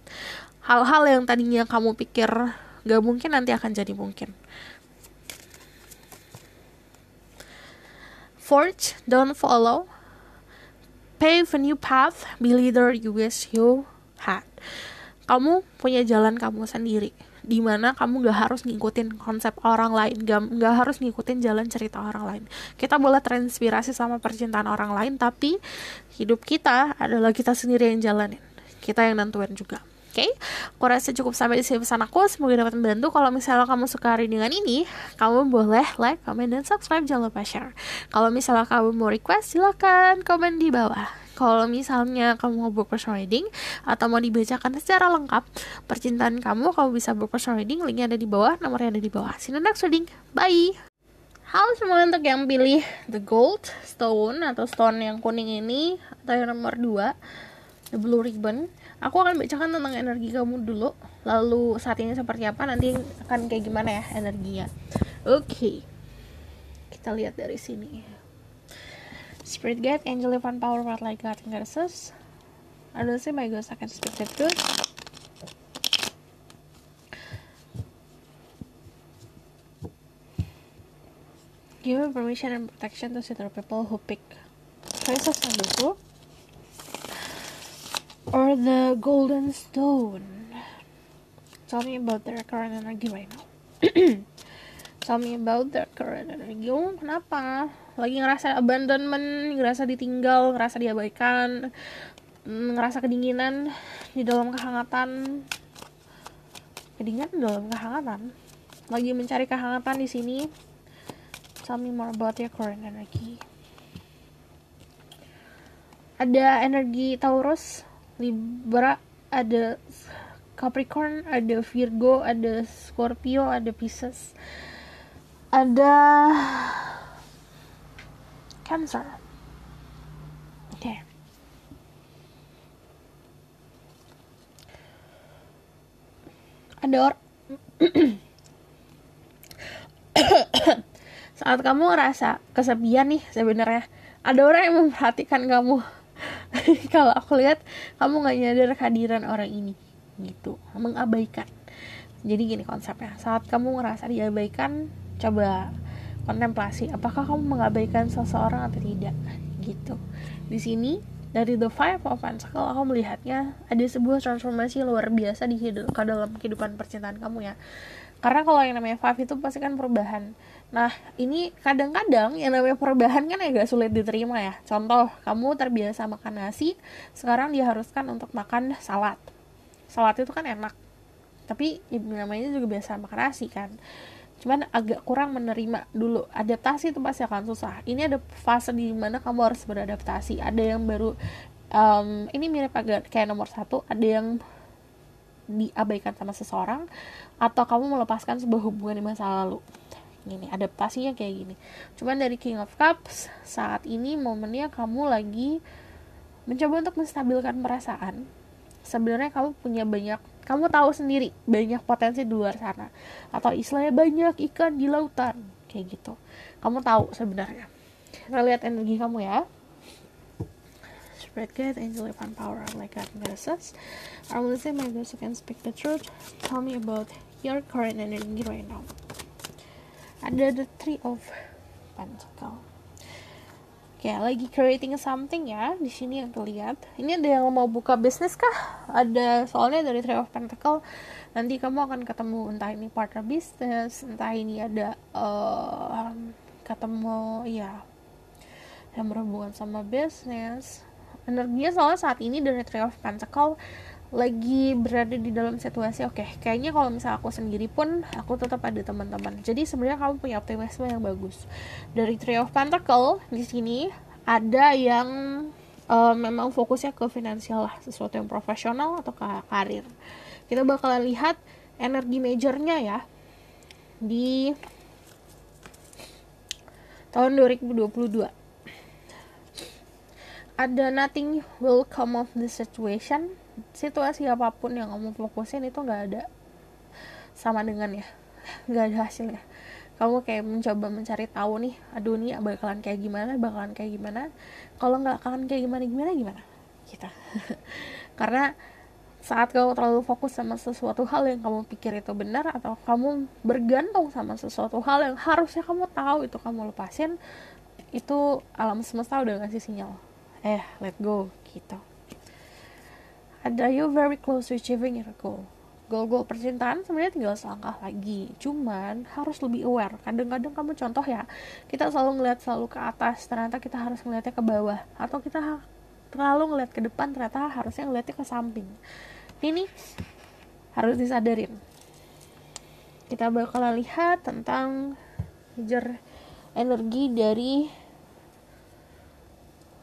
Hal-hal yang tadinya kamu pikir gak mungkin, nanti akan jadi mungkin. Forge, don't follow. Pave a new path, be leader you wish you had. Kamu punya jalan kamu sendiri, dimana kamu gak harus ngikutin konsep orang lain, gak harus ngikutin jalan cerita orang lain. Kita boleh terinspirasi sama percintaan orang lain, tapi hidup kita adalah kita sendiri yang jalanin, kita yang nentuin juga. Oke, aku rasa cukup sampai di sini pesan aku. Semoga dapat membantu. Kalau misalnya kamu suka readingan ini, kamu boleh like, comment, dan subscribe. Jangan lupa share. Kalau misalnya kamu mau request, silakan komen di bawah. Kalau misalnya kamu mau book personal reading atau mau dibacakan secara lengkap percintaan kamu bisa book personal reading. Linknya ada di bawah, nomornya ada di bawah. See you next reading. Bye. Halo semua, untuk yang pilih the gold stone atau stone yang kuning ini, atau yang nomor 2, the blue ribbon, aku akan bacakan tentang energi kamu dulu, lalu saat ini seperti apa, nanti akan kayak gimana ya energinya. Oke. Kita lihat dari sini. Spirit guide, angel, divine power, what like God and goddesses. I don't say my ghost, I can speak the truth. Give me permission and protection to see the people who pick choices number 2. Or the golden stone. Tell me about their current energy right now. Tell me about their current energy. Oh, kenapa? Lagi ngerasa abandonment, ngerasa ditinggal, ngerasa diabaikan, ngerasa kedinginan di dalam kehangatan. Kedinginan dalam kehangatan. Lagi mencari kehangatan di sini. Tell me more about your current energy. Ada energi Taurus, Libra, ada Capricorn, ada Virgo, ada Scorpio, ada Pisces, ada Cancer. Oke. Ada Saat kamu ngerasa kesepian nih, sebenarnya ada orang yang memperhatikan kamu. Kalau aku lihat kamu nggak nyadar kehadiran orang ini, gitu, mengabaikan. Jadi gini konsepnya, saat kamu ngerasa diabaikan, coba kontemplasi, apakah kamu mengabaikan seseorang atau tidak, gitu. Di sini dari The Five of Pentacles aku melihatnya ada sebuah transformasi luar biasa di dalam kehidupan percintaan kamu ya. Karena kalau yang namanya Five itu pasti kan perubahan. Nah, ini kadang-kadang yang namanya perubahan kan agak sulit diterima ya. Contoh, kamu terbiasa makan nasi, sekarang diharuskan untuk makan salad. Salad itu kan enak, tapi namanya juga biasa makan nasi kan. Cuman agak kurang menerima dulu. Adaptasi itu pasti akan susah. Ini ada fase di mana kamu harus beradaptasi. Ada yang baru, ini mirip agak kayak nomor 1, ada yang diabaikan sama seseorang, atau kamu melepaskan sebuah hubungan di masa lalu. Ini adaptasinya kayak gini. Cuman dari King of Cups, saat ini momennya kamu lagi mencoba untuk menstabilkan perasaan. Sebenarnya kamu punya banyak, kamu tahu sendiri banyak potensi di luar sana, atau istilahnya banyak ikan di lautan, kayak gitu. Kamu tahu sebenarnya. Kita lihat energi kamu ya. Spread God, angel of power, like God goddesses. I will say my goddess can speak the truth. Tell me about your current energy right now. Ada the Three of Pentacles. Kayak lagi creating something ya, di sini yang terlihat. Ini ada yang mau buka bisnis kah? Ada, soalnya dari Three of Pentacles nanti kamu akan ketemu entah ini partner bisnis, entah ini ada ketemu ya yang berhubungan sama bisnis. Energinya soalnya saat ini dari Three of Pentacles lagi berada di dalam situasi kayaknya kalau misalnya aku sendiri pun aku tetap ada teman-teman. Jadi sebenarnya kamu punya optimisme yang bagus. Dari Three of Pentacles di sini ada yang memang fokusnya ke finansial lah, sesuatu yang profesional atau ke karir. Kita bakalan lihat energi majornya ya di tahun 2022. Ada nothing will come of the situation. Situasi apapun yang kamu fokusin itu nggak ada sama dengan ya, nggak ada hasilnya. Kamu kayak mencoba mencari tahu nih, aduh nih bakalan kayak gimana, kalau nggak akan kayak gimana kita. Karena saat kamu terlalu fokus sama sesuatu hal yang kamu pikir itu benar, atau kamu bergantung sama sesuatu hal yang harusnya kamu tahu itu kamu lepasin, itu alam semesta udah ngasih sinyal, let go gitu. Ada you very close to achieving your goal. Goal percintaan sebenarnya tinggal selangkah lagi. Cuman harus lebih aware. Kadang-kadang kamu contoh ya, kita selalu ngeliat selalu ke atas, ternyata kita harus ngeliatnya ke bawah. Atau kita terlalu ngeliat ke depan, ternyata harusnya ngeliatnya ke samping. Ini harus disadarin. Kita bakalan lihat tentang major energi dari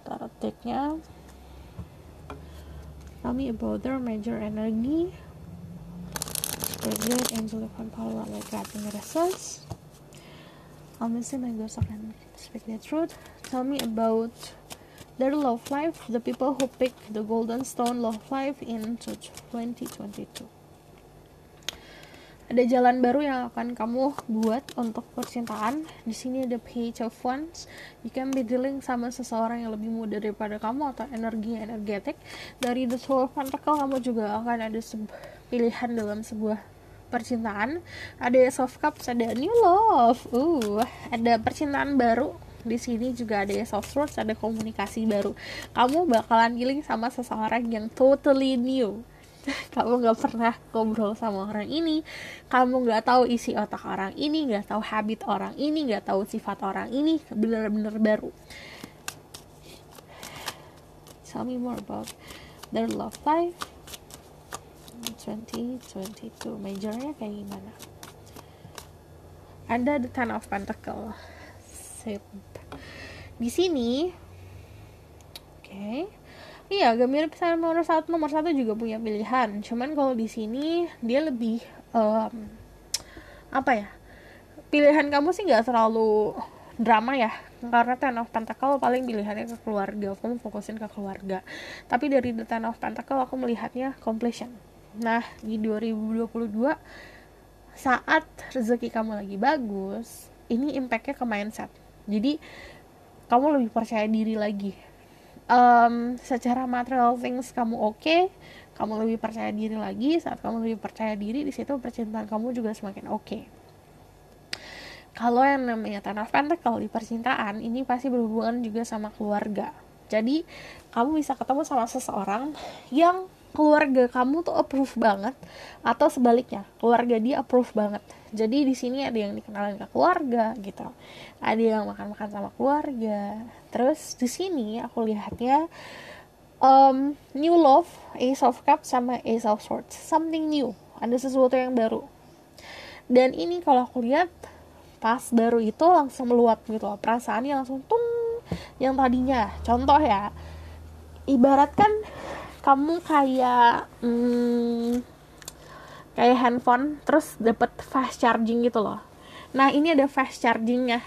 tarot deck-nya. Tell me about their major energy. Spirit, angel of power, like God goddesses. Obviously, my girls can speak the truth. Tell me about their love life. The people who pick the golden stone love life into 2022. Ada jalan baru yang akan kamu buat untuk percintaan. Di sini ada Page of Wands. You can be dealing sama seseorang yang lebih muda daripada kamu atau energetik. Dari The Soul of Pentacles kamu juga akan ada pilihan dalam sebuah percintaan. Ada Ace of Cups, ada new love. Ada percintaan baru. Di sini juga ada Ace of Swords, ada komunikasi baru. Kamu bakalan dealing sama seseorang yang totally new. Kamu gak pernah ngobrol sama orang ini, kamu gak tahu isi otak orang ini, gak tahu habit orang ini, gak tahu sifat orang ini, bener-bener baru. Tell me more about their love life 2022. Majornya kayak gimana? Ada the Ten of Pentacles. Sip. Di sini iya, agak mirip sama nomor satu juga punya pilihan. Cuman kalau di sini dia lebih pilihan kamu sih nggak terlalu drama ya, karena Ten of Pentacles paling pilihannya ke keluarga, kamu fokusin ke keluarga. Tapi dari the Ten of Pentacles aku melihatnya completion. Nah, di 2022 saat rezeki kamu lagi bagus, ini impactnya ke mindset. Jadi kamu lebih percaya diri lagi. Secara material things kamu oke, kamu lebih percaya diri lagi. Saat kamu lebih percaya diri, di situ percintaan kamu juga semakin oke. Kalau yang namanya Ten of Pentacles di percintaan, ini pasti berhubungan juga sama keluarga. Jadi kamu bisa ketemu sama seseorang yang keluarga kamu tuh approve banget, atau sebaliknya keluarga dia approve banget. Jadi di sini ada yang dikenalin ke keluarga gitu, ada yang makan-makan sama keluarga. Terus di sini aku lihatnya new love, Ace of Cups sama Ace of Swords, something new, ada sesuatu yang baru. Dan ini kalau aku lihat pas baru itu langsung meluap gitu loh, perasaannya langsung tung. Yang tadinya, contoh ya, ibaratkan kamu kayak handphone terus dapat fast charging gitu loh. Nah ini ada fast chargingnya,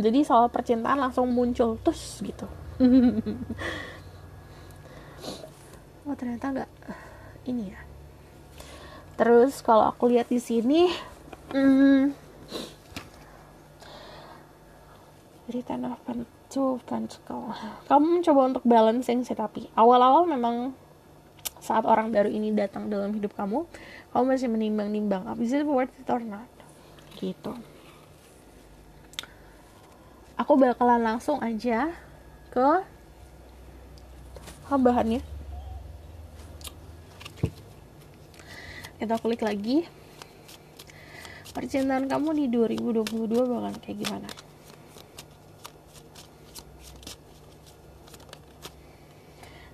jadi soal percintaan langsung muncul terus gitu. Oh ternyata nggak ini ya. Terus kalau aku lihat di sini, jadi Ten of Pentacles, kamu mencoba untuk balancing sih, tapi awal-awal memang saat orang baru ini datang dalam hidup kamu masih menimbang-nimbang, is it worth it or not gitu. Aku bakalan langsung aja ke bahannya. Kita klik lagi, percintaan kamu di 2022 bakalan kayak gimana.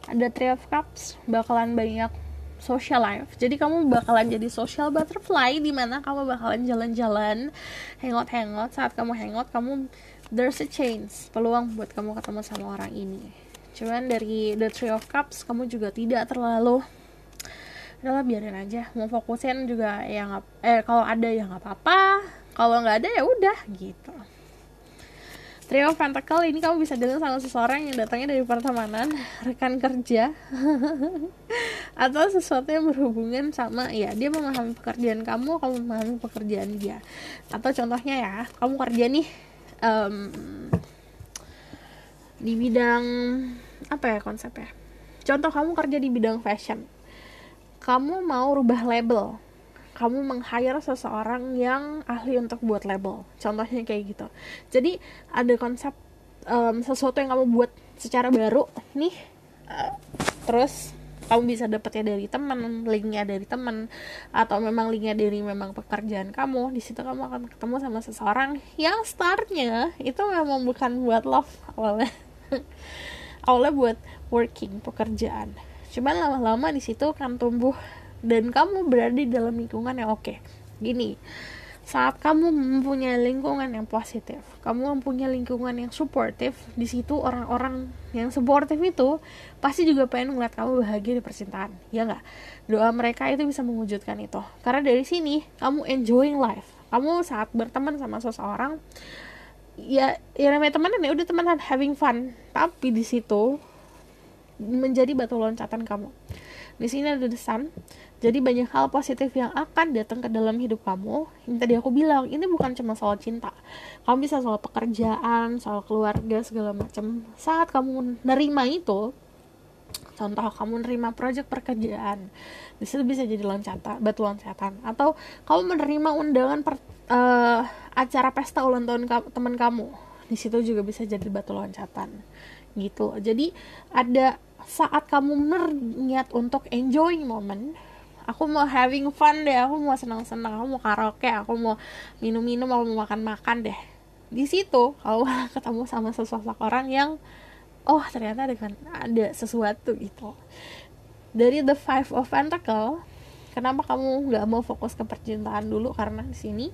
Ada Three of Cups, bakalan banyak social life. Jadi kamu bakalan jadi social butterfly, di mana kamu bakalan jalan-jalan, hangout. Saat kamu hangout, there's a chance, peluang buat kamu ketemu sama orang ini. Cuman dari the Three of Cups, kamu juga tidak terlalu, udahlah biarin aja. Mau fokusin juga ya kalau ada ya nggak apa-apa, kalau nggak ada ya udah gitu. Three of Pentacles ini kamu bisa dengar sama seseorang yang datangnya dari pertemanan, rekan kerja, atau sesuatu yang berhubungan sama, ya dia memahami pekerjaan kamu memahami pekerjaan dia. Atau contohnya ya, kamu kerja nih di bidang apa ya konsepnya? Contoh kamu kerja di bidang fashion, kamu mau rubah label, kamu meng-hire seseorang yang ahli untuk buat label, contohnya kayak gitu. Jadi ada konsep sesuatu yang kamu buat secara baru nih, terus kamu bisa dapetnya dari teman, linknya dari teman, atau memang linknya dari memang pekerjaan kamu. Di situ kamu akan ketemu sama seseorang yang startnya itu memang bukan buat love awalnya buat working, pekerjaan. Cuman lama-lama di situ kan tumbuh dan kamu berada di dalam lingkungan yang oke. Gini, saat kamu mempunyai lingkungan yang positif, kamu mempunyai lingkungan yang suportif, di situ orang-orang yang suportif itu pasti juga pengen ngeliat kamu bahagia di percintaan, ya nggak? Doa mereka itu bisa mewujudkan itu. Karena dari sini kamu enjoying life. Kamu saat berteman sama seseorang, ya namanya temenan ya udah temenan, having fun. Tapi di situ menjadi batu loncatan kamu. Di sini ada the sun. Jadi banyak hal positif yang akan datang ke dalam hidup kamu. Yang tadi aku bilang, ini bukan cuma soal cinta. Kamu bisa soal pekerjaan, soal keluarga, segala macam. Saat kamu nerima itu, contoh kamu nerima proyek pekerjaan, di situ bisa jadi batu loncatan. Atau kamu menerima undangan acara pesta ulang tahun teman kamu, di situ juga bisa jadi batu loncatan. Gitu. Jadi ada saat kamu niat untuk enjoying moment, aku mau having fun deh, aku mau senang-senang, aku mau karaoke, aku mau minum-minum, aku mau makan-makan deh. Di situ kamu ketemu sama sesosok orang yang ternyata ada sesuatu gitu. Dari the Five of Pentacles, kenapa kamu nggak mau fokus ke percintaan dulu? Karena di sini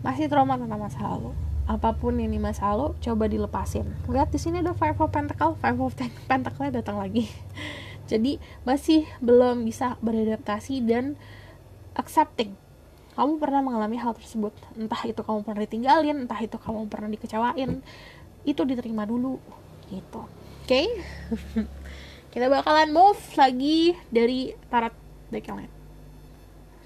masih trauma tentang masa lalu. Apapun ini masa lalu, coba dilepasin. Lihat di sini ada Five of Pentacles, Five of Pentacles datang lagi. Jadi masih belum bisa beradaptasi dan accepting. Kamu pernah mengalami hal tersebut. Entah itu kamu pernah ditinggalin, entah itu kamu pernah dikecewain. Itu diterima dulu gitu. Oke? Kita bakalan move lagi dari tarot deck yang lain.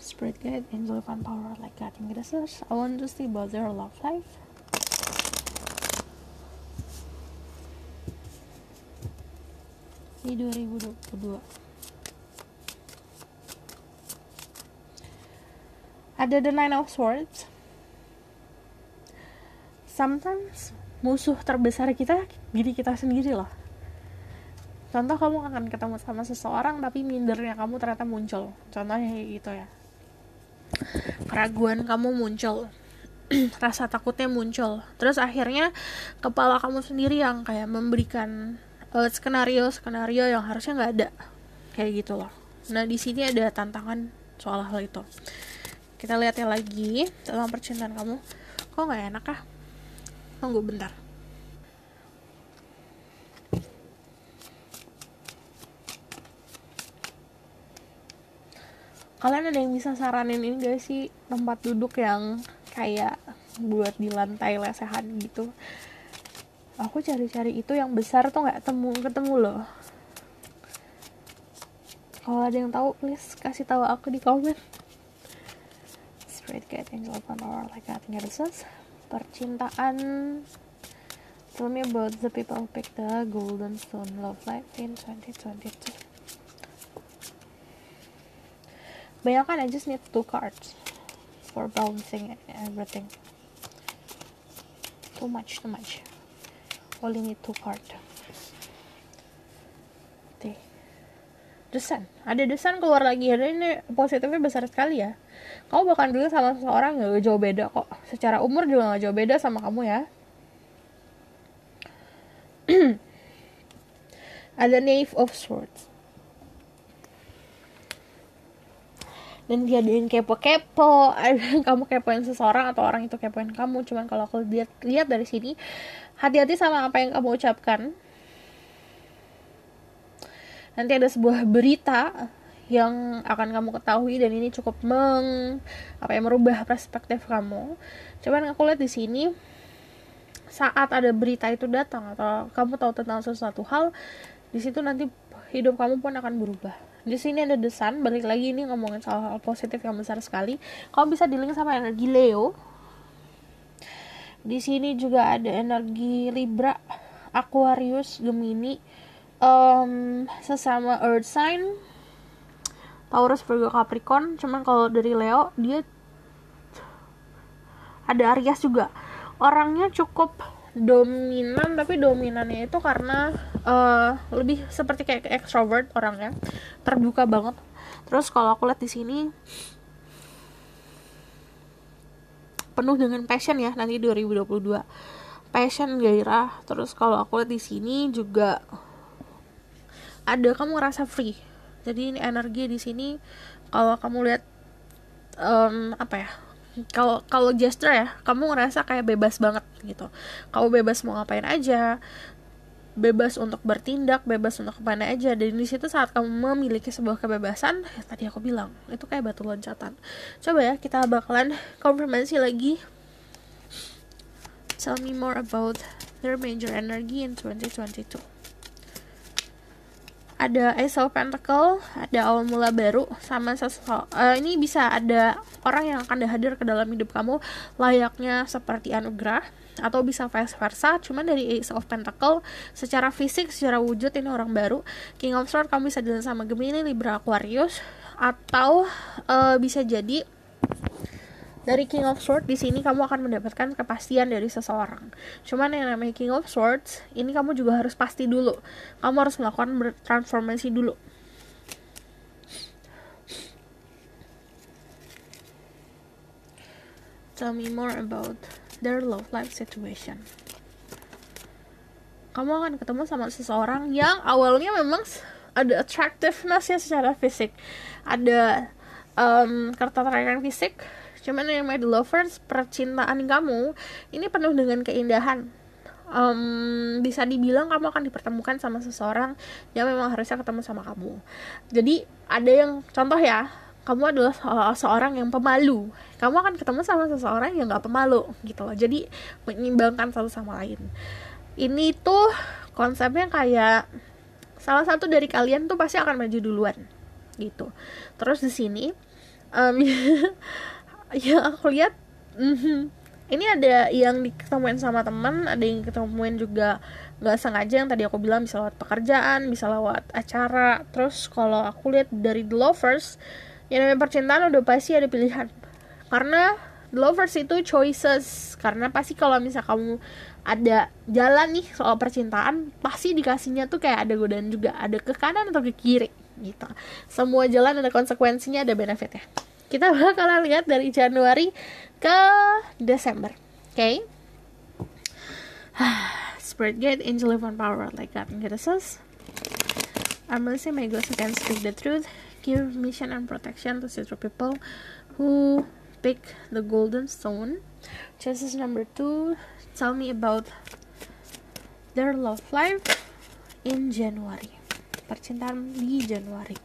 Spirit guide, angel, fan power, like guiding messages. I want to see about their love life. di 2022. Ada the Nine of Swords. Sometimes musuh terbesar kita diri kita sendiri loh. Contoh, kamu akan ketemu sama seseorang tapi mindernya kamu ternyata muncul. Contohnya kayak gitu ya. Keraguan kamu muncul. Rasa takutnya muncul. Terus akhirnya kepala kamu sendiri yang kayak memberikan skenario yang harusnya nggak ada. Kayak gitu loh. Nah, di sini ada tantangan soal hal itu. Kita lihat ya lagi tentang percintaan kamu. Kok nggak enak ah? Tunggu bentar. Kalian ada yang bisa saranin ini gak sih, tempat duduk yang kayak buat di lantai lesehan gitu? Aku cari-cari itu yang besar tuh nggak ketemu loh. Kalau ada yang tahu, please kasih tahu aku di komen. Spirit Guide, Angel of Power, like nothing else. Percintaan. Tell me about the people who picked the Golden Stone Love Life in 2022. Bayangkan I just need 2 cards for balancing everything. Too much. Only need 2 cards. The Sun. Ada The Sun keluar lagi. Ini positifnya besar sekali ya. Kamu bakal dulu sama seseorang gak jauh beda kok. Secara umur juga gak jauh beda sama kamu ya. Ada Knave of Swords. Dan dia ada yang kepo-kepo. Kamu kepoin seseorang atau orang itu kepoin kamu. Cuman kalau aku lihat dari sini, hati-hati sama apa yang kamu ucapkan. Nanti ada sebuah berita yang akan kamu ketahui dan ini cukup merubah perspektif kamu. Cuman aku lihat di sini, saat ada berita itu datang atau kamu tahu tentang sesuatu hal, di situ nanti hidup kamu pun akan berubah. Di sini ada The Sun, balik lagi ini ngomongin soal hal positif yang besar sekali. Kamu bisa di-link sama energi Leo. Di sini juga ada energi Libra, Aquarius, Gemini, sesama Earth sign, Taurus, Virgo, Capricorn. Cuman kalau dari Leo, dia ada Aries juga. Orangnya cukup dominan, tapi dominannya itu karena lebih seperti kayak extrovert orangnya, terbuka banget. Terus kalau aku lihat di sini penuh dengan passion ya nanti 2022. Passion, gairah. Terus kalau aku lihat di sini juga ada kamu ngerasa free. Jadi ini energi di sini kalau kamu lihat kalau gesture ya, kamu ngerasa kayak bebas banget gitu. Kamu bebas mau ngapain aja, bebas untuk bertindak, bebas untuk kemana aja. Dan di situ saat kamu memiliki sebuah kebebasan, ya tadi aku bilang itu kayak batu loncatan. Coba ya kita bakalan konfirmasi lagi. Tell me more about their major energy in 2022. Ada Ace of Pentacle, ada awal mula baru sama ini bisa ada orang yang akan hadir ke dalam hidup kamu layaknya seperti anugerah, atau bisa vice versa. Cuman dari Ace of Pentacle secara fisik, secara wujud ini orang baru. King of Swords kamu bisa jalan sama Gemini, Libra, Aquarius, atau bisa jadi dari King of Swords di sini kamu akan mendapatkan kepastian dari seseorang. Cuman yang namanya King of Swords ini kamu juga harus pasti dulu. Kamu harus melakukan transformasi dulu. Tell me more about their love life situation. Kamu akan ketemu sama seseorang yang awalnya memang ada attractiveness ya secara fisik, ada ketertarikan fisik. Cuman yang namanya The Lovers, percintaan kamu ini penuh dengan keindahan. Bisa dibilang kamu akan dipertemukan sama seseorang yang memang harusnya ketemu sama kamu. Jadi ada yang contoh ya, kamu adalah seorang yang pemalu, kamu akan ketemu sama seseorang yang gak pemalu gitu loh. Jadi menyeimbangkan satu sama lain. Ini tuh konsepnya kayak salah satu dari kalian tuh pasti akan maju duluan gitu. Terus di sini yang aku lihat ini ada yang diketemuin sama teman, ada yang ketemuin juga nggak sengaja yang tadi aku bilang, bisa lewat pekerjaan, bisa lewat acara. Terus kalau aku lihat dari the lovers, yang namanya percintaan udah pasti ada pilihan, karena the lovers itu choices. Karena pasti kalau misal kamu ada jalan nih soal percintaan, pasti dikasihnya tuh kayak ada godaan juga, ada ke kanan atau ke kiri gitu. Semua jalan ada konsekuensinya, ada benefitnya. Kita bakalan lihat dari Januari ke Desember. Oke? Spirit guide, angel, divine power, like God and goddesses. I'm gonna say my ghost can speak the truth, give mission and protection to such people who pick the golden stone. Choices number 2, tell me about their love life in January. Percintaan di Januari.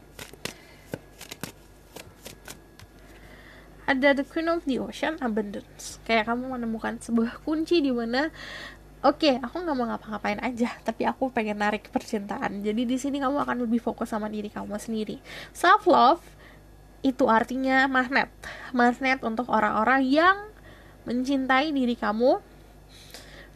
Ada the Queen of the Ocean, abundance. Kayak kamu menemukan sebuah kunci di mana oke, aku nggak mau ngapa-ngapain aja, tapi aku pengen narik percintaan. Jadi di sini kamu akan lebih fokus sama diri kamu sendiri. Self love itu artinya magnet untuk orang-orang yang mencintai diri kamu,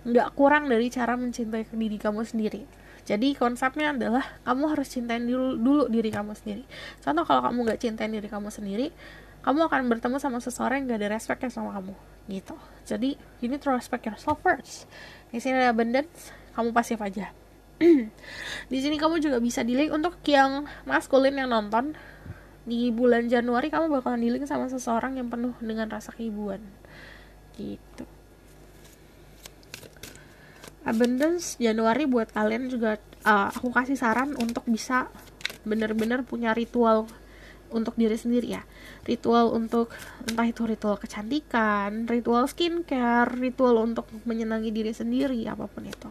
nggak kurang dari cara mencintai diri kamu sendiri. Jadi konsepnya adalah kamu harus cintain dulu diri kamu sendiri. Contoh, kalau kamu nggak cintain diri kamu sendiri, kamu akan bertemu sama seseorang yang gak ada respectnya sama kamu gitu. Jadi you need to respect yourself first. Di sini ada abundance, kamu pasif aja. Di sini kamu juga bisa dealing untuk yang maskulin yang nonton. Di bulan Januari kamu bakalan dealing sama seseorang yang penuh dengan rasa keibuan gitu. Abundance Januari buat kalian juga aku kasih saran untuk bisa bener-bener punya ritual untuk diri sendiri ya. Ritual untuk entah itu ritual kecantikan, ritual skincare, ritual untuk menyenangi diri sendiri, apapun itu.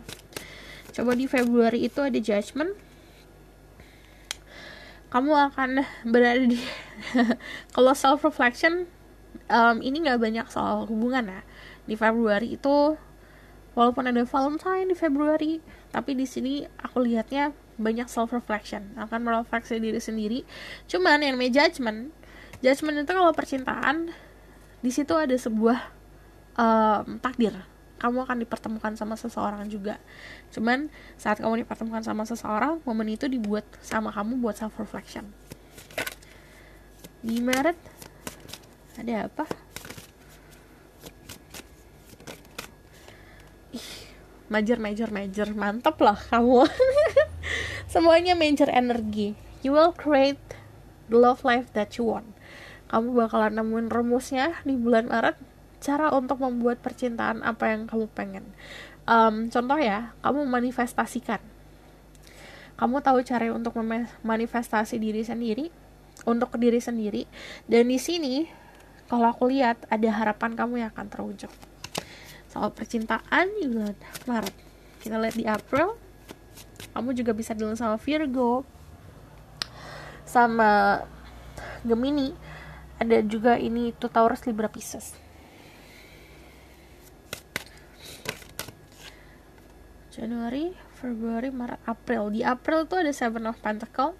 Coba di Februari itu ada judgment. Kamu akan berada di kalau self reflection, ini nggak banyak soal hubungan ya. Di Februari itu walaupun ada Valentine di Februari, tapi di sini aku lihatnya banyak self reflection, akan merefleksi diri sendiri. Cuman yang namanya judgment itu kalau percintaan, di situ ada sebuah takdir. Kamu akan dipertemukan sama seseorang juga. Cuman saat kamu dipertemukan sama seseorang, momen itu dibuat sama kamu buat self reflection. Di Maret ada apa? Major, mantap lah kamu. Semuanya major energi. You will create the love life that you want. Kamu bakalan nemuin rumusnya di bulan Maret, cara untuk membuat percintaan apa yang kamu pengen. Contoh ya, kamu manifestasikan. Kamu tahu cara untuk memanifestasi diri sendiri, untuk diri sendiri. Dan di sini, kalau aku lihat ada harapan kamu yang akan terwujud. Soal percintaan di bulan Maret. Kita lihat di April, kamu juga bisa dealing sama Virgo, sama Gemini. Ada juga ini tuh Taurus, Libra, Pisces. Januari, Februari, Maret, April. Di April tuh ada Seven of Pentacles,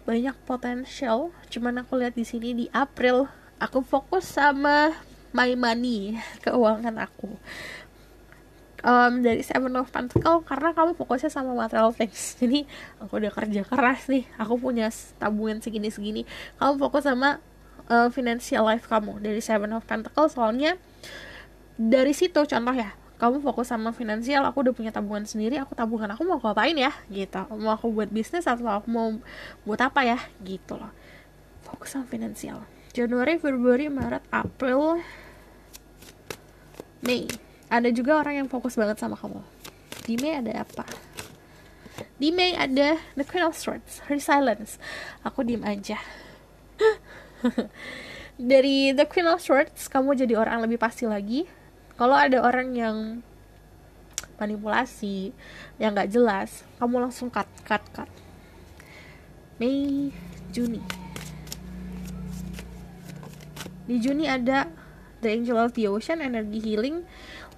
banyak potensial. Cuman aku lihat di sini di April, aku fokus sama my money, keuangan aku. Dari Seven of Pentacles, karena kamu fokusnya sama material things. Jadi aku udah kerja keras nih, aku punya tabungan segini-segini. Kamu fokus sama financial life kamu dari Seven of Pentacles. Soalnya dari situ, contoh ya, kamu fokus sama finansial, aku udah punya tabungan sendiri, tabungan aku mau ngapain ya gitu, mau aku buat bisnis atau aku mau buat apa ya gitu loh. Fokus sama finansial. Januari, Februari, Maret, April, Mei. Ada juga orang yang fokus banget sama kamu. Di Mei ada apa? Di Mei ada The Queen of Swords, Resilience. Aku diem aja. Dari The Queen of Swords, kamu jadi orang lebih pasti lagi. Kalau ada orang yang manipulasi, yang gak jelas, kamu langsung cut. Mei, Juni. Di Juni ada The Angel of the Ocean, energi healing,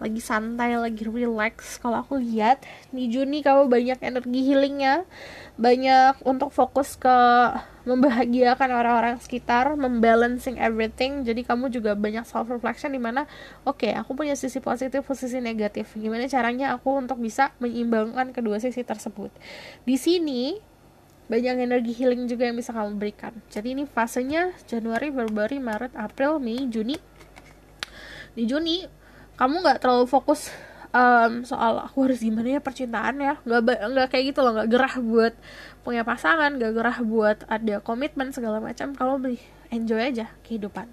lagi santai, lagi relax. Kalau aku lihat di Juni kamu banyak energi healingnya, banyak untuk fokus ke membahagiakan orang-orang sekitar, membalancing everything. Jadi kamu juga banyak self reflection dimana oke, aku punya sisi positif, sisi negatif. Gimana caranya aku untuk bisa menyeimbangkan kedua sisi tersebut. Di sini banyak energi healing juga yang bisa kamu berikan. Jadi ini fasenya Januari, Februari, Maret, April, Mei, Juni. Di Juni kamu nggak terlalu fokus soal aku harus gimana ya percintaan ya, nggak kayak gitu loh, nggak gerah buat punya pasangan, nggak gerah buat ada komitmen segala macam. Kamu lebih enjoy aja kehidupan,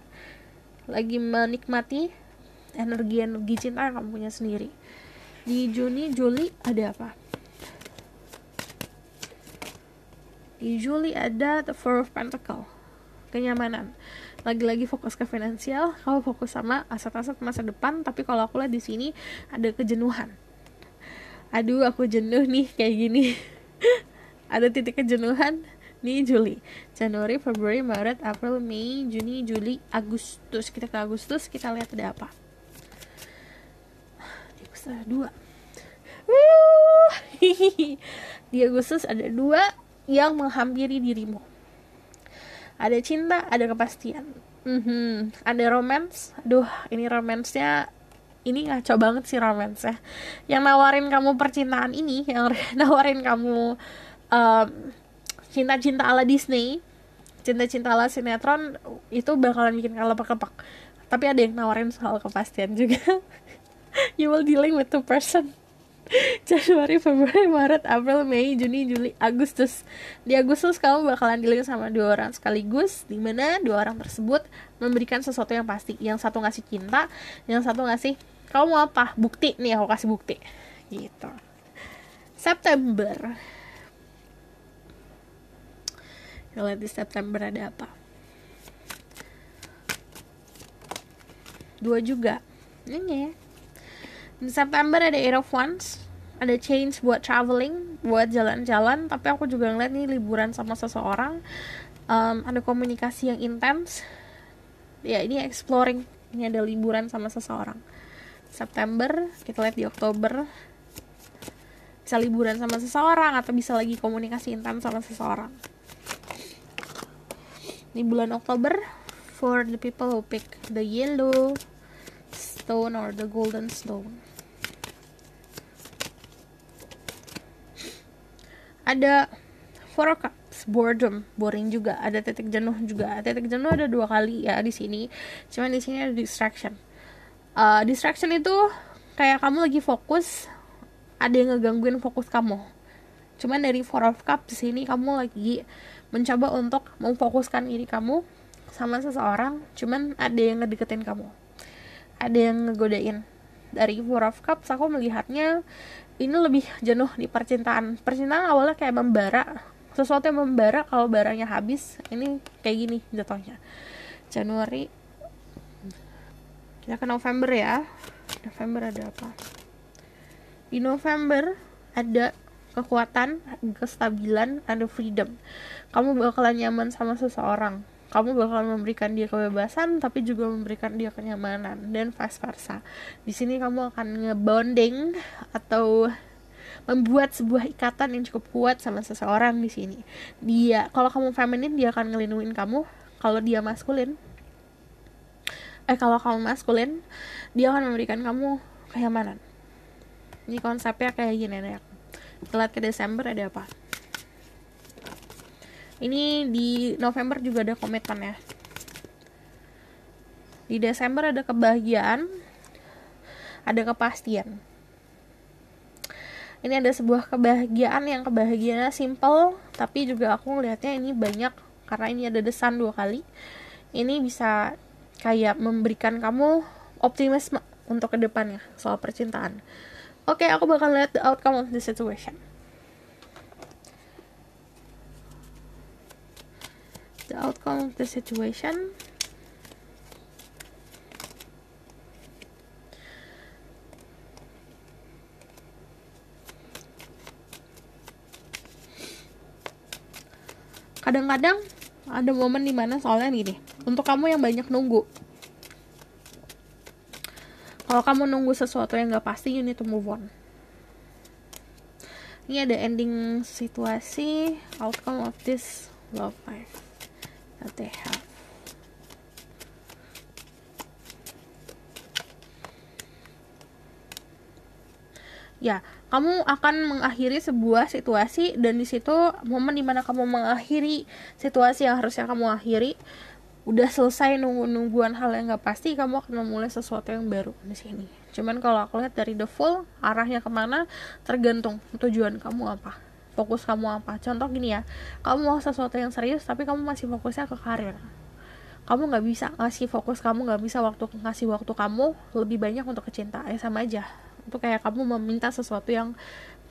lagi menikmati energi cinta yang kamu punya sendiri. Di Juni, Juli ada apa? Di Juli ada The Four of Pentacles, kenyamanan. Lagi-lagi fokus ke finansial, kamu fokus sama aset-aset masa depan. Tapi kalau aku lihat di sini ada kejenuhan. Aduh, aku jenuh nih kayak gini. Ada titik kejenuhan di Juli, Januari, Februari, Maret, April, Mei, Juni, Juli, Agustus. Kita ke Agustus, kita lihat ada apa. Di Agustus ada 2. Di Agustus ada 2 yang menghampiri dirimu. Ada cinta, ada kepastian. Ada romance. Aduh, ini romance-nya, ini ngaco banget sih romance-nya. Yang nawarin kamu percintaan ini, yang nawarin kamu cinta-cinta ala Disney, cinta-cinta ala sinetron, itu bakalan bikin kalian lepak-lepak. Tapi ada yang nawarin soal kepastian juga. You will dealing with 2 person. Januari, Februari, Maret, April, Mei, Juni, Juli, Agustus. Di Agustus kamu bakalan dealing sama 2 orang sekaligus, dimana 2 orang tersebut memberikan sesuatu yang pasti. Yang satu ngasih cinta, yang satu ngasih kamu mau apa? Bukti nih, aku kasih bukti gitu. September, kita lihat di September ada apa. 2 juga ini ya. Di September ada 8 of Wands, ada change buat traveling, buat jalan-jalan. Tapi aku juga ngeliat nih liburan sama seseorang, ada komunikasi yang intens. Ya ini exploring, ini ada liburan sama seseorang. September, kita lihat di Oktober, bisa liburan sama seseorang atau bisa lagi komunikasi intens sama seseorang. Di bulan Oktober, for the people who pick the yellow stone or the golden stone, ada 4 of Cups, boredom, boring juga. Ada titik jenuh juga. Titik jenuh ada 2 kali ya di sini. Cuman di sini ada distraction. Distraction itu kayak kamu lagi fokus, ada yang ngegangguin fokus kamu. Cuman dari 4 of Cups di sini kamu lagi mencoba untuk memfokuskan diri kamu sama seseorang. Cuman ada yang ngedeketin kamu, ada yang ngegodain. Dari 4 of Cups aku melihatnya ini lebih jenuh di percintaan. Percintaan awalnya kayak membara, sesuatu yang membara, kalau baranya habis, ini kayak gini jatuhnya. Januari, kita ke November ya. November ada apa? Di November ada kekuatan, kestabilan, ada freedom. Kamu bakalan nyaman sama seseorang. Kamu bakalan memberikan dia kebebasan, tapi juga memberikan dia kenyamanan, dan vice versa. Di sini kamu akan ngebonding atau membuat sebuah ikatan yang cukup kuat sama seseorang di sini. Dia, kalau kamu feminin, dia akan ngelindungin kamu. Kalau dia maskulin, kalau kamu maskulin, dia akan memberikan kamu kenyamanan. Ini konsepnya kayak gini nih. Kita lihat ke Desember ada apa. Ini di November juga ada komitmen ya. Di Desember ada kebahagiaan, ada kepastian. Ini ada sebuah kebahagiaan yang kebahagiaannya simple, tapi juga aku ngelihatnya ini banyak karena ini ada the sun 2 kali. Ini bisa kayak memberikan kamu optimisme untuk kedepannya soal percintaan. Oke, aku bakal lihat the outcome of the situation. The outcome of the situation. Kadang-kadang ada momen dimana soalnya gini, untuk kamu yang banyak nunggu, Kalau kamu nunggu sesuatu yang gak pasti, you need to move on. Ini ada ending situasi, outcome of this love life that they have. Ya, kamu akan mengakhiri sebuah situasi, dan di situ momen dimana kamu mengakhiri situasi yang harusnya kamu akhiri, udah selesai nungguan hal yang gak pasti, kamu akan memulai sesuatu yang baru di sini. Cuman kalau aku lihat dari the full, arahnya kemana tergantung tujuan kamu apa, fokus kamu apa. Contoh gini ya, kamu mau sesuatu yang serius tapi kamu masih fokusnya ke karir, kamu nggak bisa ngasih fokus, kamu nggak bisa ngasih waktu kamu lebih banyak untuk ke cinta, ya sama aja. Itu kayak kamu meminta sesuatu yang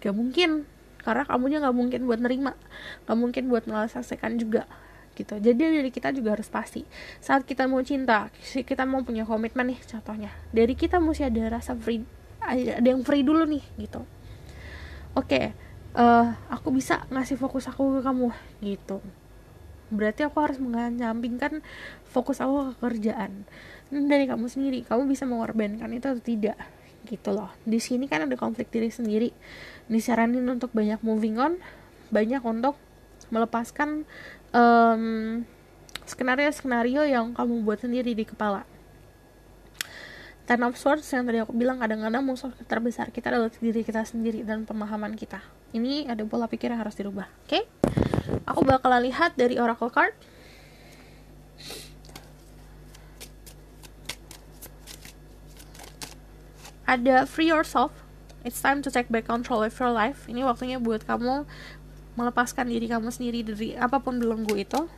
gak mungkin, karena kamunya gak mungkin buat nerima, gak mungkin buat menyelesaikan juga gitu. Jadi dari kita juga harus pasti saat kita mau cinta, kita mau punya komitmen nih, contohnya dari kita mesti ada rasa free, ada yang free dulu nih gitu. Oke, aku bisa ngasih fokus aku ke kamu gitu, berarti aku harus menyampingkan fokus aku ke kerjaan. Dari kamu sendiri, kamu bisa mengorbankan itu atau tidak gitu loh. Di sini kan ada konflik diri sendiri, disaranin untuk banyak moving on, banyak untuk melepaskan skenario yang kamu buat sendiri di kepala. Ten of Swords yang tadi aku bilang, kadang-kadang musuh terbesar kita adalah diri kita sendiri dan pemahaman kita. Ini ada pola pikir yang harus dirubah. Oke? Aku bakalan lihat dari Oracle card. Ada free yourself, it's time to take back control of your life. Ini waktunya buat kamu melepaskan diri kamu sendiri dari apapun belenggu itu.